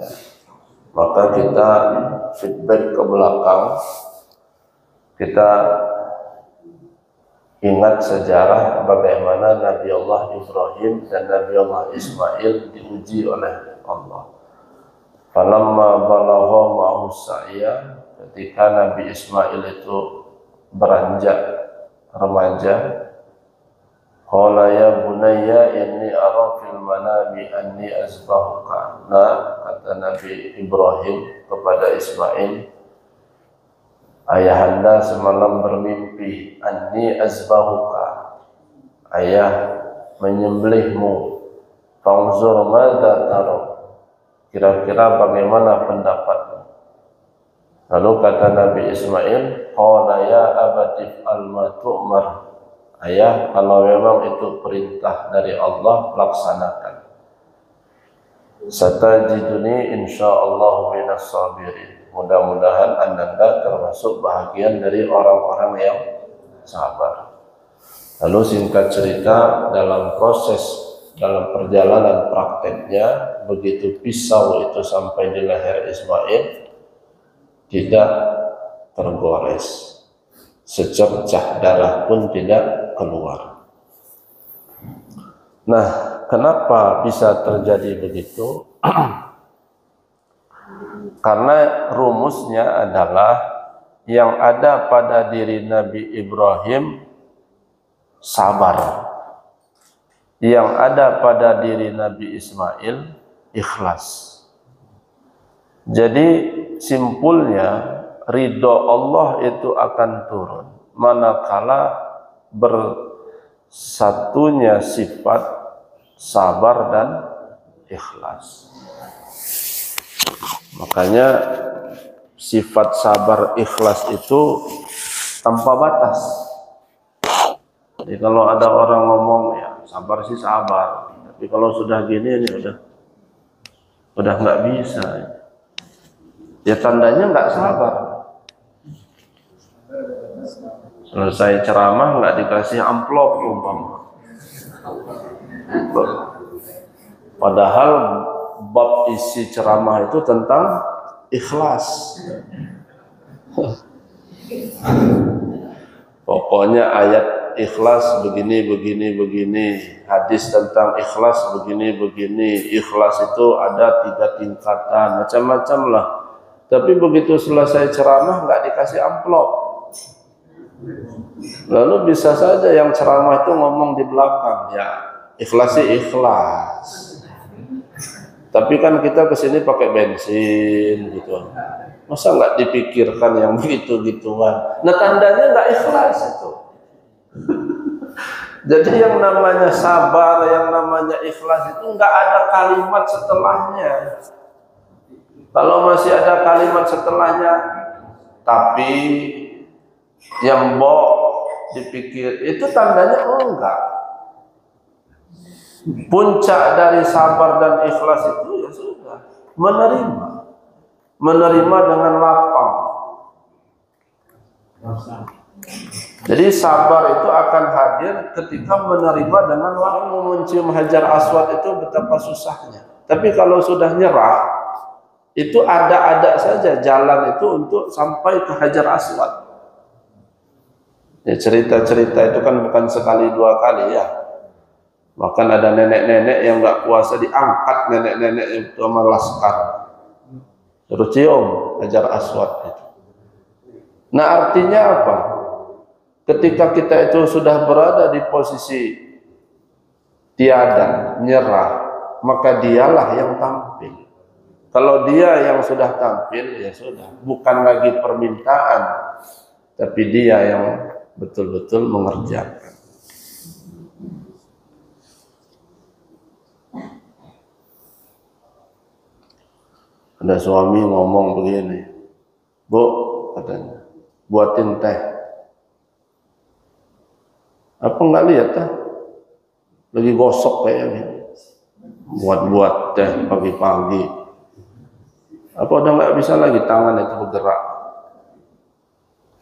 ya. Maka kita feedback ke belakang, kita ingat sejarah bagaimana Nabi Allah Ibrahim dan Nabi Allah Ismail diuji oleh Allah. Falamma balagha ma'ahu sa'ya, ketika Nabi Ismail itu beranjak remaja, qala ya bunayya inni ara fil manami anni azbahuka. Nah, kata Nabi Ibrahim kepada Ismail, ayahanda semalam bermimpi anni azbahuka, ayah menyembelihmu, fanzur madza tara, kira-kira bagaimana pendapatmu. Lalu kata Nabi Ismail, qala ya abati al ma tu'mar, ayah kalau memang itu perintah dari Allah, laksanakan. Satajiduni insyaallah minas sabirin, mudah-mudahan Anda termasuk bahagian dari orang-orang yang sabar. Lalu singkat cerita, dalam perjalanan prakteknya, begitu pisau itu sampai di leher Ismail, tidak tergores, secercah darah pun tidak keluar. Nah, kenapa bisa terjadi begitu? Karena rumusnya adalah yang ada pada diri Nabi Ibrahim sabar, yang ada pada diri Nabi Ismail ikhlas. Jadi simpulnya ridho Allah itu akan turun manakala bersatunya sifat sabar dan ikhlas. Makanya sifat sabar ikhlas itu tanpa batas. Jadi kalau ada orang ngomong ya sabar sih sabar, tapi kalau sudah gini ini udah nggak bisa. Ya tandanya nggak sabar. Selesai ceramah nggak dikasih amplop umpama. Padahal bab isi ceramah itu tentang ikhlas. Pokoknya ayat ikhlas begini, hadis tentang ikhlas begini, ikhlas itu ada 3 tingkatan, macam-macam lah. Tapi begitu selesai ceramah nggak dikasih amplop. Lalu bisa saja yang ceramah itu ngomong di belakang, ya ikhlas sih ikhlas. Tapi kan kita kesini pakai bensin gitu. Masa nggak dipikirkan yang begitu-gituan? Nah tandanya nggak ikhlas itu. Jadi yang namanya sabar, yang namanya ikhlas itu nggak ada kalimat setelahnya. Kalau masih ada kalimat setelahnya, tapi yang dipikir itu tandanya enggak. Puncak dari sabar dan ikhlas itu ya sudah menerima dengan lapang. Jadi sabar itu akan hadir ketika menerima dengan lapang. Mau mencium hajar aswad itu betapa susahnya. Tapi kalau sudah nyerah, itu ada saja jalan itu untuk sampai ke hajar aswad. Ya cerita-cerita itu kan bukan sekali 2 kali ya. Bahkan ada nenek-nenek yang nggak puasa diangkat nenek-nenek itu sama laskar. Terus cium hajar aswad itu. Nah artinya apa? Ketika kita itu sudah berada di posisi tiada, nyerah, maka dialah yang tampil. Kalau dia yang sudah tampil, ya sudah, bukan lagi permintaan, tapi dia yang betul-betul mengerjakan. Ada suami ngomong begini, Bu, katanya, buatin teh. Apa nggak lihat lagi gosok kayaknya, buat teh pagi-pagi. Apa udah nggak bisa lagi tangan itu bergerak?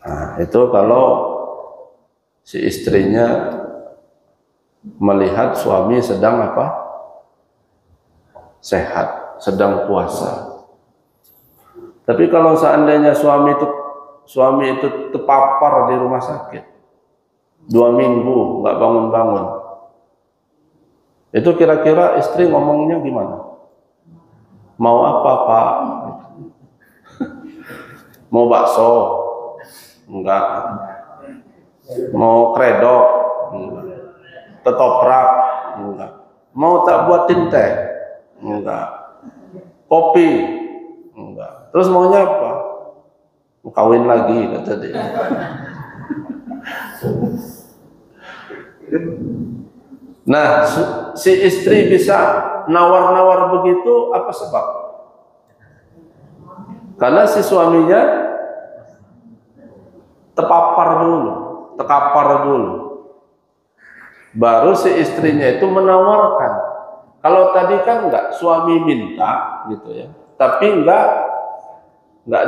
Nah itu kalau si istrinya melihat suami sedang apa? Sehat, sedang puasa. Tapi kalau seandainya suami itu terpapar di rumah sakit 2 minggu nggak bangun-bangun, itu kira-kira istri ngomongnya gimana? Mau apa Pak? Mau bakso? Enggak. Mau kredok? Enggak. Ketoprak? Enggak. Mau tak buatin teh? Enggak. Kopi? Enggak. Terus maunya apa? Mau kawin lagi, kata dia. Nah, si istri bisa nawar-nawar begitu, apa sebab? Karena si suaminya terkapar dulu. Baru si istrinya itu menawarkan. Kalau tadi kan enggak, suami minta gitu ya, tapi enggak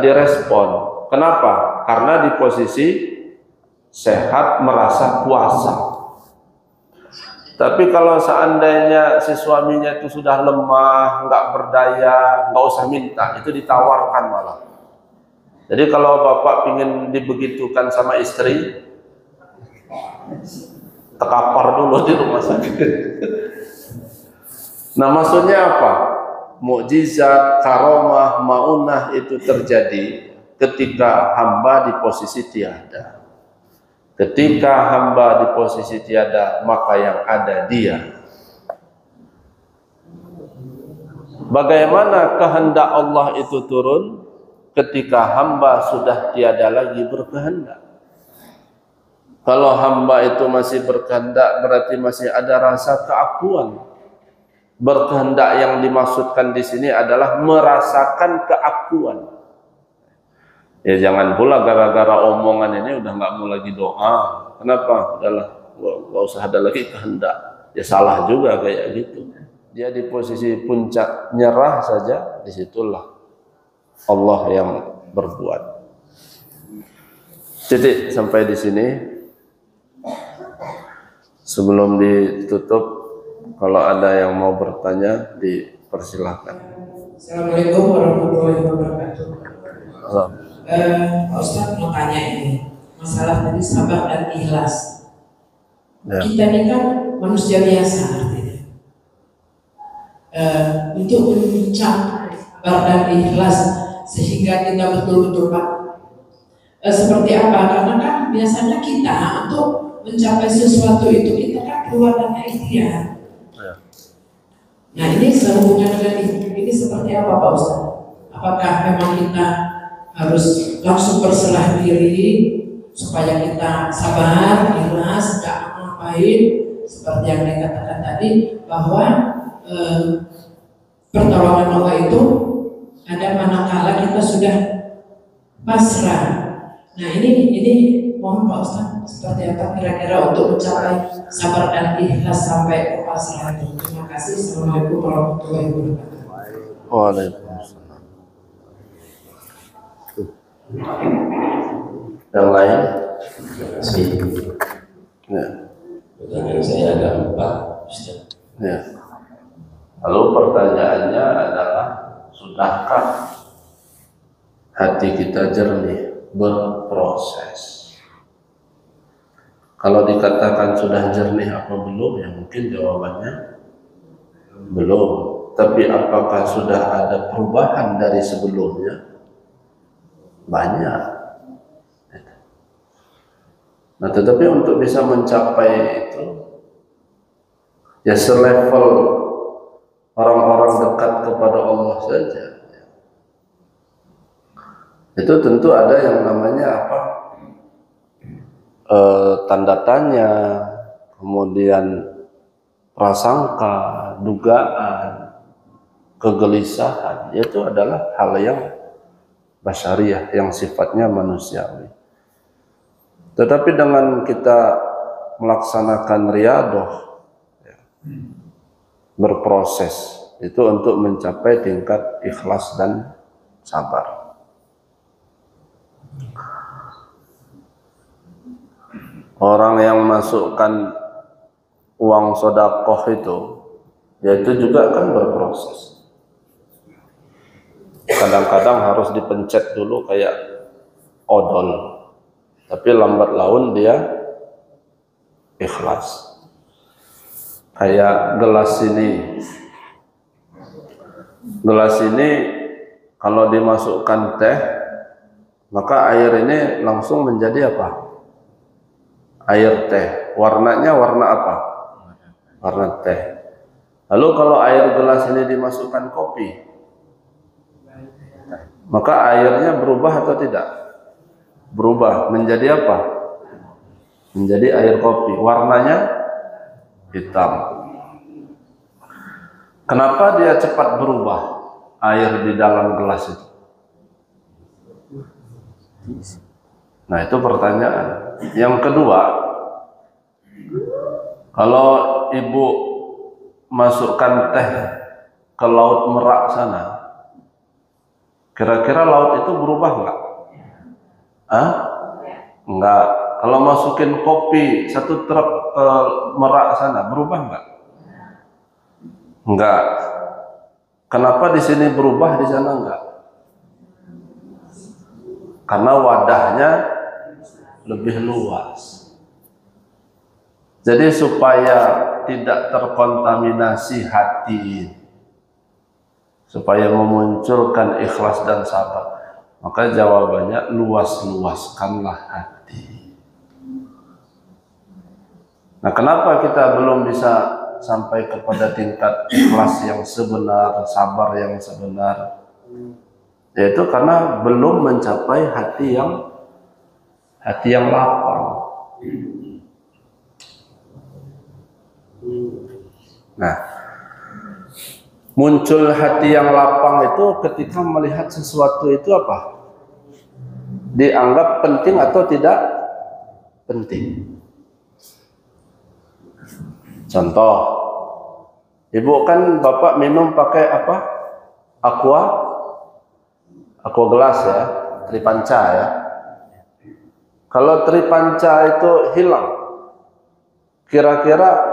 direspon. Kenapa? Karena di posisi sehat, merasa puasa. Tapi kalau seandainya si suaminya itu sudah lemah, nggak berdaya, nggak usah minta, itu ditawarkan malah. Jadi kalau bapak ingin dibegitukan sama istri, terkapar dulu di rumah sakit. Nah, maksudnya apa? Mukjizat, karomah, maunah itu terjadi ketika hamba di posisi tiada. Ketika hamba di posisi tiada, maka yang ada dia. Bagaimana kehendak Allah itu turun ketika hamba sudah tiada lagi berkehendak? Kalau hamba itu masih berkehendak, berarti masih ada rasa keakuan. Berkehendak yang dimaksudkan di sini adalah merasakan keakuan. Ya jangan pula gara-gara omongan ini udah nggak mau lagi doa. Kenapa? Udahlah, nggak usah ada lagi kehendak. Ya salah juga kayak gitu. Dia di posisi puncak nyerah saja, disitulah Allah yang berbuat. Titik sampai di sini. Sebelum ditutup, kalau ada yang mau bertanya, dipersilahkan. Assalamualaikum warahmatullahi wabarakatuh. Pak Ustadz mau tanya ini, masalah tadi sabar dan ikhlas. Ya. Kita ini kan manusia biasa artinya. Untuk mencapai sabar dan ikhlas sehingga kita betul-betul Pak seperti apa? Karena kan biasanya kita untuk mencapai sesuatu itu kita kan keluar dari ikhtiar. Ya. Nah ini sehubungan dengan ini seperti apa Pak Ustadz? Apakah memang kita harus langsung berserah diri supaya kita sabar, ikhlas, tidak ngapain seperti yang dikatakan tadi bahwa pertolongan Allah itu ada manakala kita sudah pasrah. Nah ini mohon Pak Ustadz seperti apa kira-kira untuk mencapai sabar dan ikhlas sampai ke pasrah itu. Terima kasih. Assalamualaikum warahmatullahi wabarakatuh. Waalaikumsalam. Yang lain? Ya. Pertanyaan saya ada 4, Ustaz. Ya. Lalu pertanyaannya adalah, sudahkah hati kita jernih berproses? Kalau dikatakan sudah jernih apa belum, ya mungkin jawabannya belum. Tapi apakah sudah ada perubahan dari sebelumnya? Banyak. Nah, tetapi untuk bisa mencapai itu, ya selevel orang-orang dekat kepada Allah saja. Itu tentu ada yang namanya apa? Tanda tanya, kemudian prasangka, dugaan, kegelisahan. Itu adalah hal yang basyariah, yang sifatnya manusiawi. Tetapi dengan kita melaksanakan riyadah, ya, berproses, itu untuk mencapai tingkat ikhlas dan sabar. Orang yang masukkan uang sedekah itu, ya itu juga kan berproses. Kadang-kadang harus dipencet dulu kayak odol. Tapi lambat laun dia ikhlas. Kayak gelas ini Gelas ini kalau dimasukkan teh, maka air ini langsung menjadi apa? Air teh. Warnanya warna apa? Warna teh. Lalu kalau air gelas ini dimasukkan kopi, maka airnya berubah atau tidak? Berubah menjadi apa? Menjadi air kopi. Warnanya hitam. Kenapa dia cepat berubah air di dalam gelas itu? Nah, itu pertanyaan. Yang kedua, kalau ibu masukkan teh ke laut Merak sana, kira-kira laut itu berubah enggak? Enggak. Kalau masukin kopi satu truk ke Merak sana, berubah enggak? Enggak. Kenapa di sini berubah, di sana enggak? Karena wadahnya lebih luas. Jadi supaya tidak terkontaminasi hati, supaya memunculkan ikhlas dan sabar, maka jawabannya luas-luaskanlah hati. Nah, kenapa kita belum bisa sampai kepada tingkat ikhlas yang sebenar, sabar yang sebenar? Yaitu karena belum mencapai hati yang lapang. Nah, muncul hati yang lapang itu ketika melihat sesuatu itu apa? Dianggap penting atau tidak penting. Contoh, ibu kan bapak minum pakai apa? Aqua gelas ya, Tripanca ya. Kalau Tripanca itu hilang, kira-kira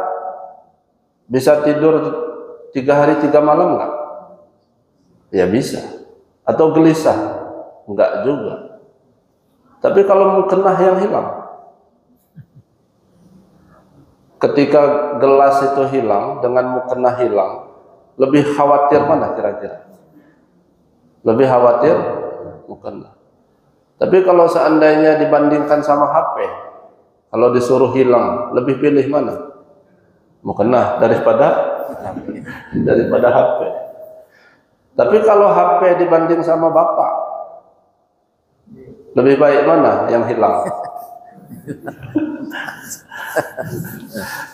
bisa tidur 3 hari 3 malam enggak? Ya bisa. Atau gelisah? Enggak juga. Tapi kalau mukena yang hilang, ketika gelas itu hilang dengan mukena hilang, lebih khawatir mana kira-kira? Lebih khawatir mukena. Tapi kalau seandainya dibandingkan sama HP, kalau disuruh hilang, lebih pilih mana? Mukena daripada HP. Tapi kalau HP dibanding sama bapak, lebih baik mana yang hilang?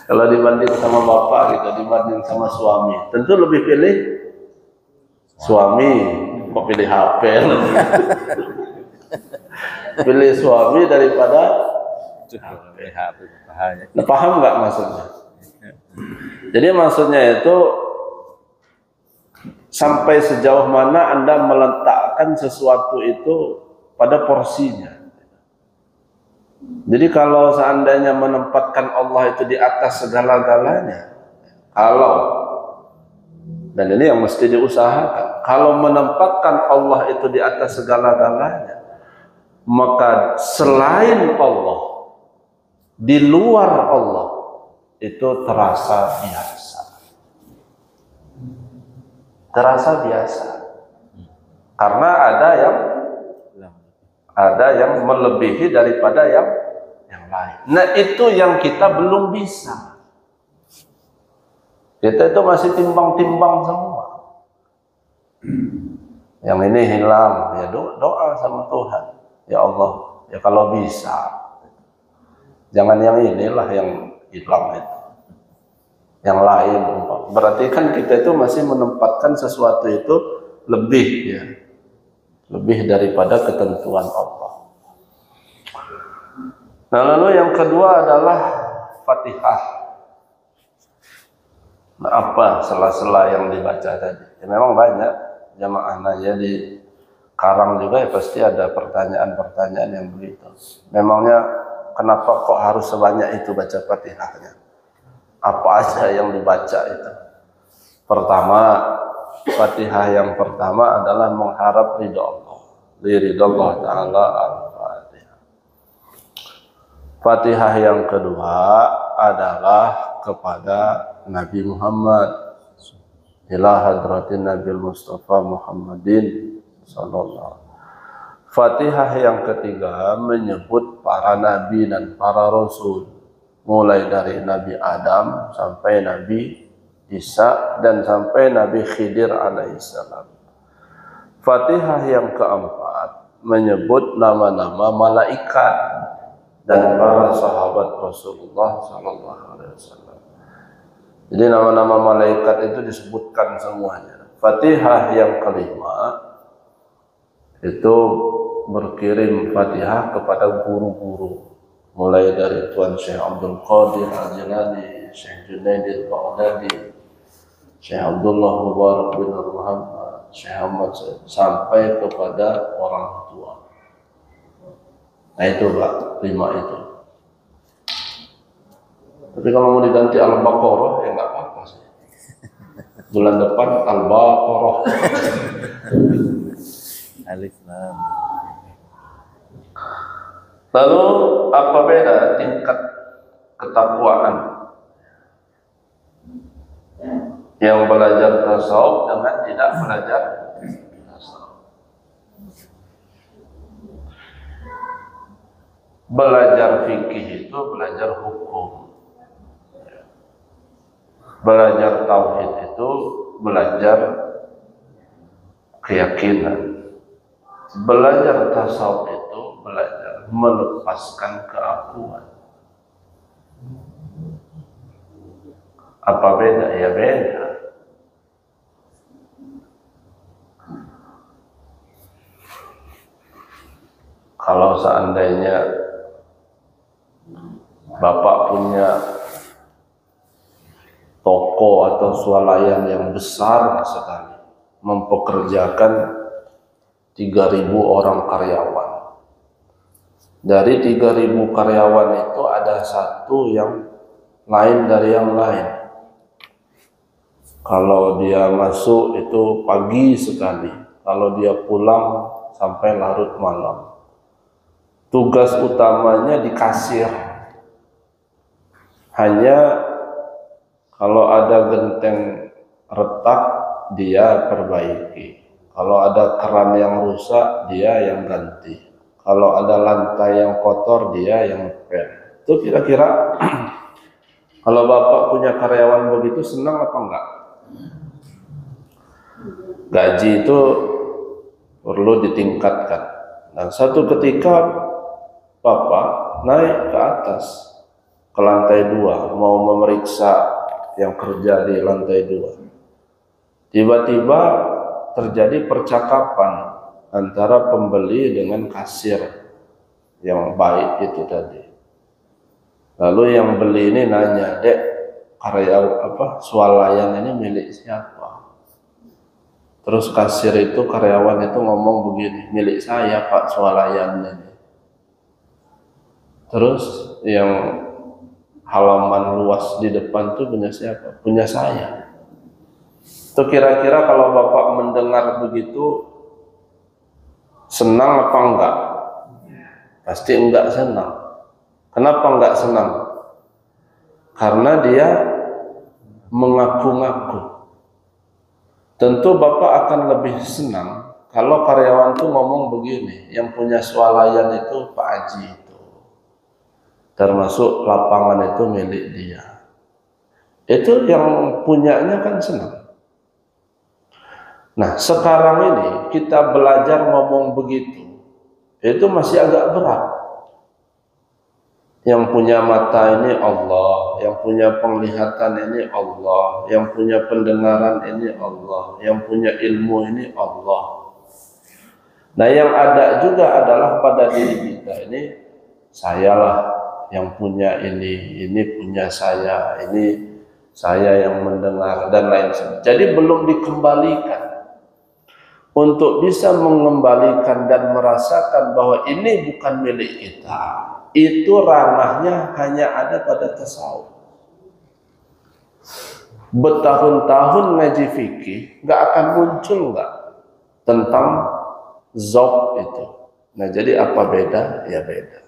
Kalau dibanding sama bapak gitu, dibanding sama suami, tentu lebih pilih suami. Kok pilih HP? Pilih suami daripada HP. Nah, paham nggak maksudnya? Jadi maksudnya itu sampai sejauh mana Anda meletakkan sesuatu itu pada porsinya. Jadi kalau seandainya menempatkan Allah itu di atas segala-galanya, dan ini yang mesti diusahakan, kalau menempatkan Allah itu di atas segala-galanya, maka selain Allah, di luar Allah, itu terasa biasa. Terasa biasa. Karena ada yang melebihi daripada yang lain. Nah, itu yang kita belum bisa. Kita itu masih timbang-timbang semua. Yang ini hilang, ya doa sama Tuhan. Ya Allah, ya kalau bisa. Jangan yang inilah yang hilang itu. Yang lain. Berarti kan kita itu masih menempatkan sesuatu itu lebih ya. Lebih daripada ketentuan Allah. Nah, lalu yang kedua adalah Fatihah. Nah, apa sela-sela yang dibaca tadi? Ya, memang banyak jamaah nanya di Karang juga ya pasti ada pertanyaan-pertanyaan yang begitu. Memangnya kenapa kok harus sebanyak itu baca Fatihahnya? Apa aja yang dibaca itu? Pertama, Fatihah yang pertama adalah mengharap ridha Allah. Ridha Ta'ala al-Fatihah. Fatihah yang kedua adalah kepada Nabi Muhammad ila hadratin Nabi Mustafa Muhammadin sallallahu. Fatihah yang ketiga menyebut para nabi dan para rasul, mulai dari Nabi Adam sampai Nabi Isa dan sampai Nabi Khidir alaihissalam. Fatihah yang keempat menyebut nama-nama malaikat dan para sahabat Rasulullah sallallahu alaihi wasallam. Jadi nama-nama malaikat itu disebutkan semuanya. Fatihah yang kelima itu berkirim Fatihah kepada guru-guru, mulai dari Tuan Syekh Abdul Qadir Al-Jilani, Syekh Junaid Al-Baghdadi, Syekh Abdullah Mubarak bin Muhammad, Syekh Ahmad, sampai kepada orang tua. Nah itu Pak, 5 itu. Tapi kalau mau diganti Al-Baqarah ya nggak apa-apa sih. Bulan depan Al-Baqarah. Alif Lam. Lalu apa beda tingkat ketakwaan yang belajar tasawuf dengan tidak belajar tasawuf? Belajar fikih itu belajar hukum. Belajar tauhid itu belajar keyakinan. Belajar tasawuf itu belajar melepaskan keakuan. Apa beda? Ya beda. Kalau seandainya Bapak punya toko atau swalayan yang besar sekali, mempekerjakan 3.000 orang karyawan. Dari 3.000 karyawan itu ada satu yang lain dari yang lain. Kalau dia masuk itu pagi sekali, kalau dia pulang sampai larut malam. Tugas utamanya di kasir. Hanya kalau ada genteng retak dia perbaiki. Kalau ada keran yang rusak dia yang ganti. Kalau ada lantai yang kotor dia yang ngepel. Itu kira-kira kalau Bapak punya karyawan begitu senang apa enggak? Gaji itu perlu ditingkatkan. Dan satu ketika Bapak naik ke atas ke lantai 2 mau memeriksa yang kerja di lantai 2. Tiba-tiba terjadi percakapan antara pembeli dengan kasir yang baik itu tadi. Lalu yang beli ini nanya, "Dek, swalayan ini milik siapa?" Terus kasir itu, karyawan itu ngomong begini, "Milik saya Pak, swalayan ini." Terus yang halaman luas di depan itu punya siapa? Punya saya. Itu kira-kira kalau Bapak mendengar begitu senang apa enggak? Pasti enggak senang. Kenapa enggak senang? Karena dia mengaku-ngaku. Tentu Bapak akan lebih senang kalau karyawan itu ngomong begini, yang punya swalayan itu Pak Haji itu. Termasuk lapangan itu milik dia. Itu yang punyanya kan senang. Nah, sekarang ini kita belajar ngomong begitu, itu masih agak berat. Yang punya mata ini Allah, yang punya penglihatan ini Allah, yang punya pendengaran ini Allah, yang punya ilmu ini Allah. Nah, yang ada juga adalah pada diri kita ini, sayalah yang punya ini punya saya, ini saya yang mendengar dan lain sebagainya. Jadi belum dikembalikan. Untuk bisa mengembalikan dan merasakan bahwa ini bukan milik kita, itu ranahnya hanya ada pada tasawuf. Bertahun-tahun ngaji fikih nggak akan muncul nggak tentang zauq itu. Nah, jadi apa beda? Ya beda.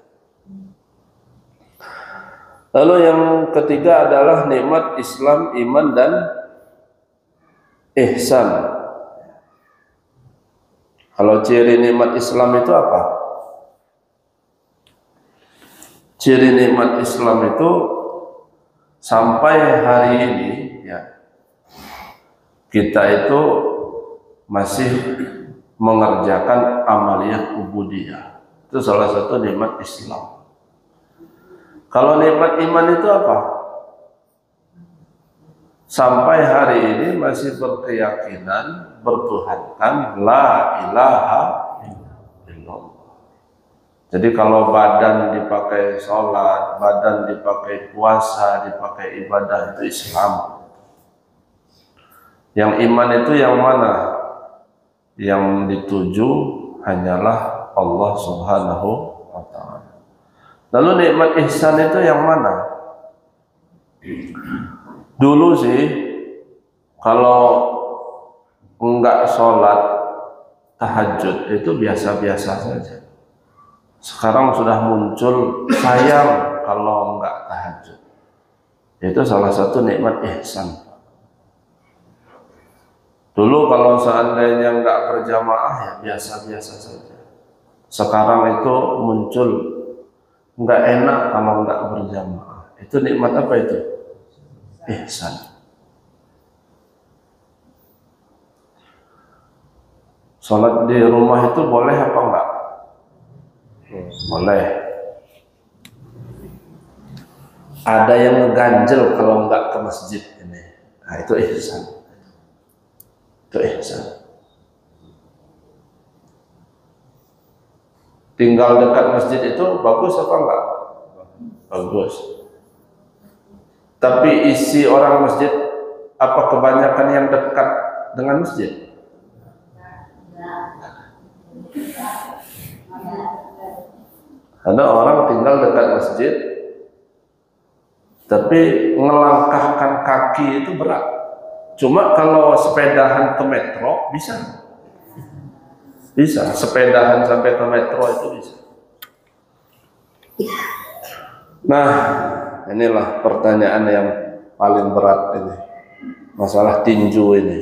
Lalu yang ketiga adalah nikmat Islam, iman dan ihsan. Kalau ciri nikmat Islam itu apa? Ciri nikmat Islam itu sampai hari ini ya, kita itu masih mengerjakan amaliyah ubudiyah. Itu salah satu nikmat Islam. Kalau nikmat iman itu apa? Sampai hari ini masih berkeyakinan bertuhankan la ilaha illallah. Jadi kalau badan dipakai sholat, badan dipakai puasa, dipakai ibadah, itu Islam. Yang iman itu yang mana? Yang dituju hanyalah Allah Subhanahu wa ta'ala. Lalu nikmat ihsan itu yang mana? Dulu sih kalau enggak sholat tahajud itu biasa-biasa saja. Sekarang sudah muncul sayang kalau enggak tahajud. Itu salah satu nikmat ihsan. Dulu kalau seandainya enggak berjamaah ya biasa-biasa saja. Sekarang itu muncul enggak enak kalau enggak berjamaah. Itu nikmat apa itu? Ihsan. Sholat di rumah itu boleh apa enggak? Boleh. Ada yang ngeganjel kalau enggak ke masjid ini. Nah, itu ihsan. Itu ihsan. Tinggal dekat masjid itu bagus apa enggak? Bagus. Tapi isi orang masjid apa kebanyakan yang dekat dengan masjid? Ada orang tinggal dekat masjid tapi ngelangkahkan kaki itu berat. Cuma kalau sepedahan ke metro bisa. Bisa, sepedahan sampai ke metro itu bisa. Nah, inilah pertanyaan yang paling berat ini. Masalah tinju ini.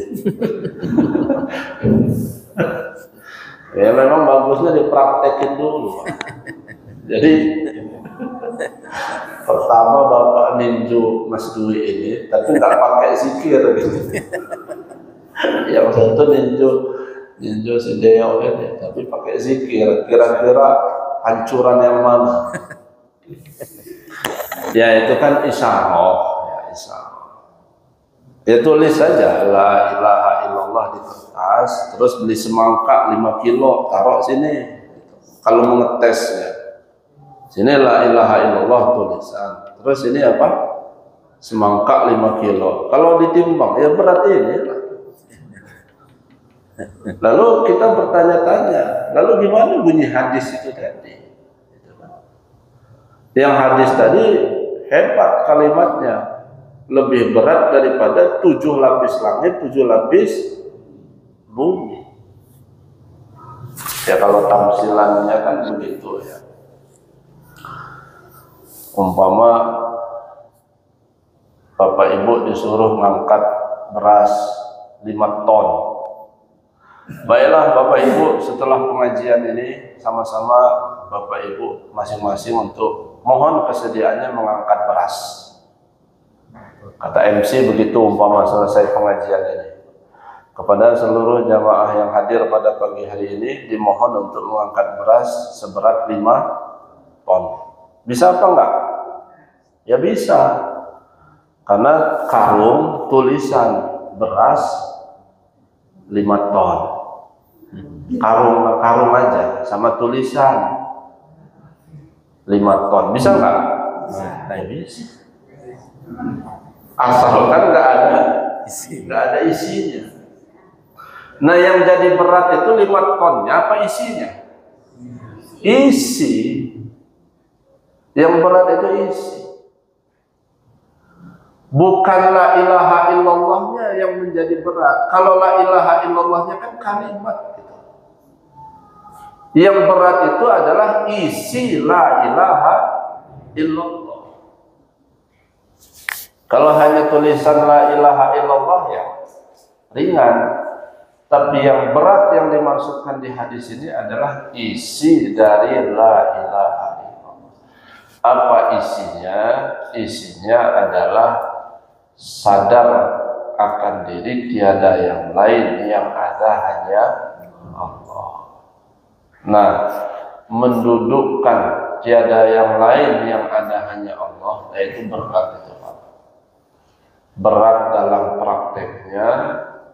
Ya memang bagusnya dipraktekin dulu. Jadi pertama Bapak ninju Mas Dwi ini, tapi nggak pakai zikir gitu. Yang satu ninju si Deo ini, tapi pakai zikir. Kira-kira hancuran yang mana? Ya itu kan isyarah, ya isyarah. Ya tulis saja la ilaha illallah di kertas, terus beli semangka 5 kilo taruh sini. Kalau mau ngetes ya, sini la ilaha illallah tulisan. Terus ini apa? Semangka 5 kilo. Kalau ditimbang ya berat ini. Lalu kita bertanya-tanya, lalu gimana bunyi hadis itu tadi? Yang hadis tadi hebat kalimatnya, lebih berat daripada 7 lapis langit, 7 lapis bumi. Ya kalau tamsilannya kan begitu ya. Umpama Bapak Ibu disuruh ngangkat beras 5 ton. Baiklah Bapak Ibu, setelah pengajian ini sama-sama Bapak Ibu masing-masing untuk mohon kesediaannya mengangkat beras. Kata MC begitu umpama selesai pengajian ini. Kepada seluruh jamaah yang hadir pada pagi hari ini dimohon untuk mengangkat beras seberat 5 ton. Bisa apa enggak? Ya bisa. Karena karung tulisan beras 5 ton. Karung aja sama tulisan 5 ton. Bisa enggak? Nah, bisa. Asalkan enggak ada isinya. Nah, yang jadi berat itu 5 tonnya apa isinya? Isi. Yang berat itu isi. Bukan la ilaha illallahnya yang menjadi berat. Kalau la ilaha illallahnya kan kalimat gitu. Yang berat itu adalah isi la ilaha illallah. Kalau hanya tulisan la ilaha illallah ya ringan. Tapi yang berat yang dimaksudkan di hadis ini adalah isi dari la ilaha illallah. Apa isinya? Isinya adalah sadar akan diri tiada yang lain, yang ada hanya Allah. Nah, mendudukkan tiada yang lain, yang ada hanya Allah, yaitu berat itu, Pak. Berat dalam prakteknya,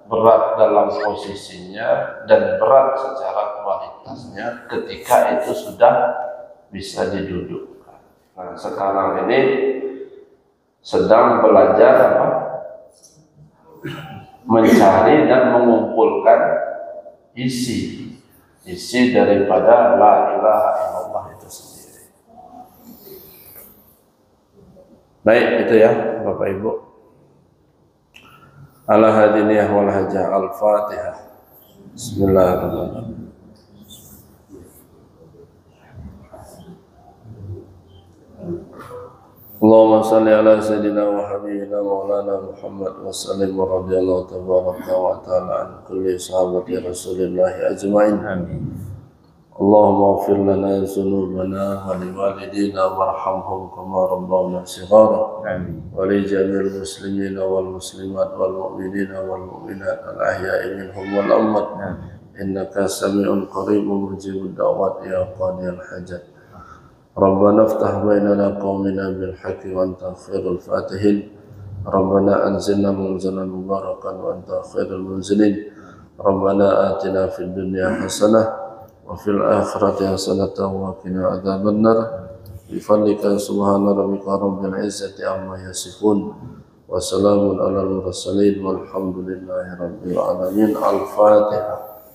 berat dalam posisinya, dan berat secara kualitasnya ketika itu sudah bisa didudukkan. Nah, sekarang ini sedang belajar apa? Mencari dan mengumpulkan isi daripada la ilaha illallah itu sendiri. Baik, itu ya Bapak Ibu. Ala hadiniyah wal hajah al-Fatihah. Bismillahirrahmanirrahim. Allahumma salli ala sayyidina wa habibina maulana Muhammad wa sallim wa radiyallahu tabaraka wa ta'ala an kulli sahabati Rasulillah ajma'in. Amin. Allahumma ighfir lana dhunubana wa liwalidina warhamhum kama rabbawna shighara. Amin. Wa li jami'il muslimina wal muslimat wal mu'minina wal mu'minat al ahya'i minhum wal amwat. Innaka sami'un qaribun mujibud da'wat ya qadiyal hajat. Rabbana iftah bainana qaumina bil haqqi wa anta khairul fatihin. Rabbana anzilna munzalan mubarakan wa anta khairul munzilin. Rabbana atina fid dunya hasanah wa fil akhirati hasanatan wa qina adzaban nar. Bi fadlika subhana rabbika rabbil izzati amma yasifun wa salamun alal mursalin walhamdulillahi rabbil alamin. Al-Fatihah.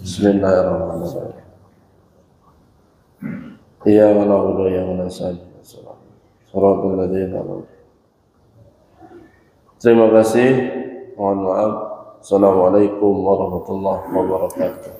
Bismillahirrahmanirrahim. Iyyaka na'budu wa iyyaka nasta'in. Shiratal ladzina an'amta. Terima kasih. Mohon maaf. Assalamualaikum warahmatullahi wabarakatuh.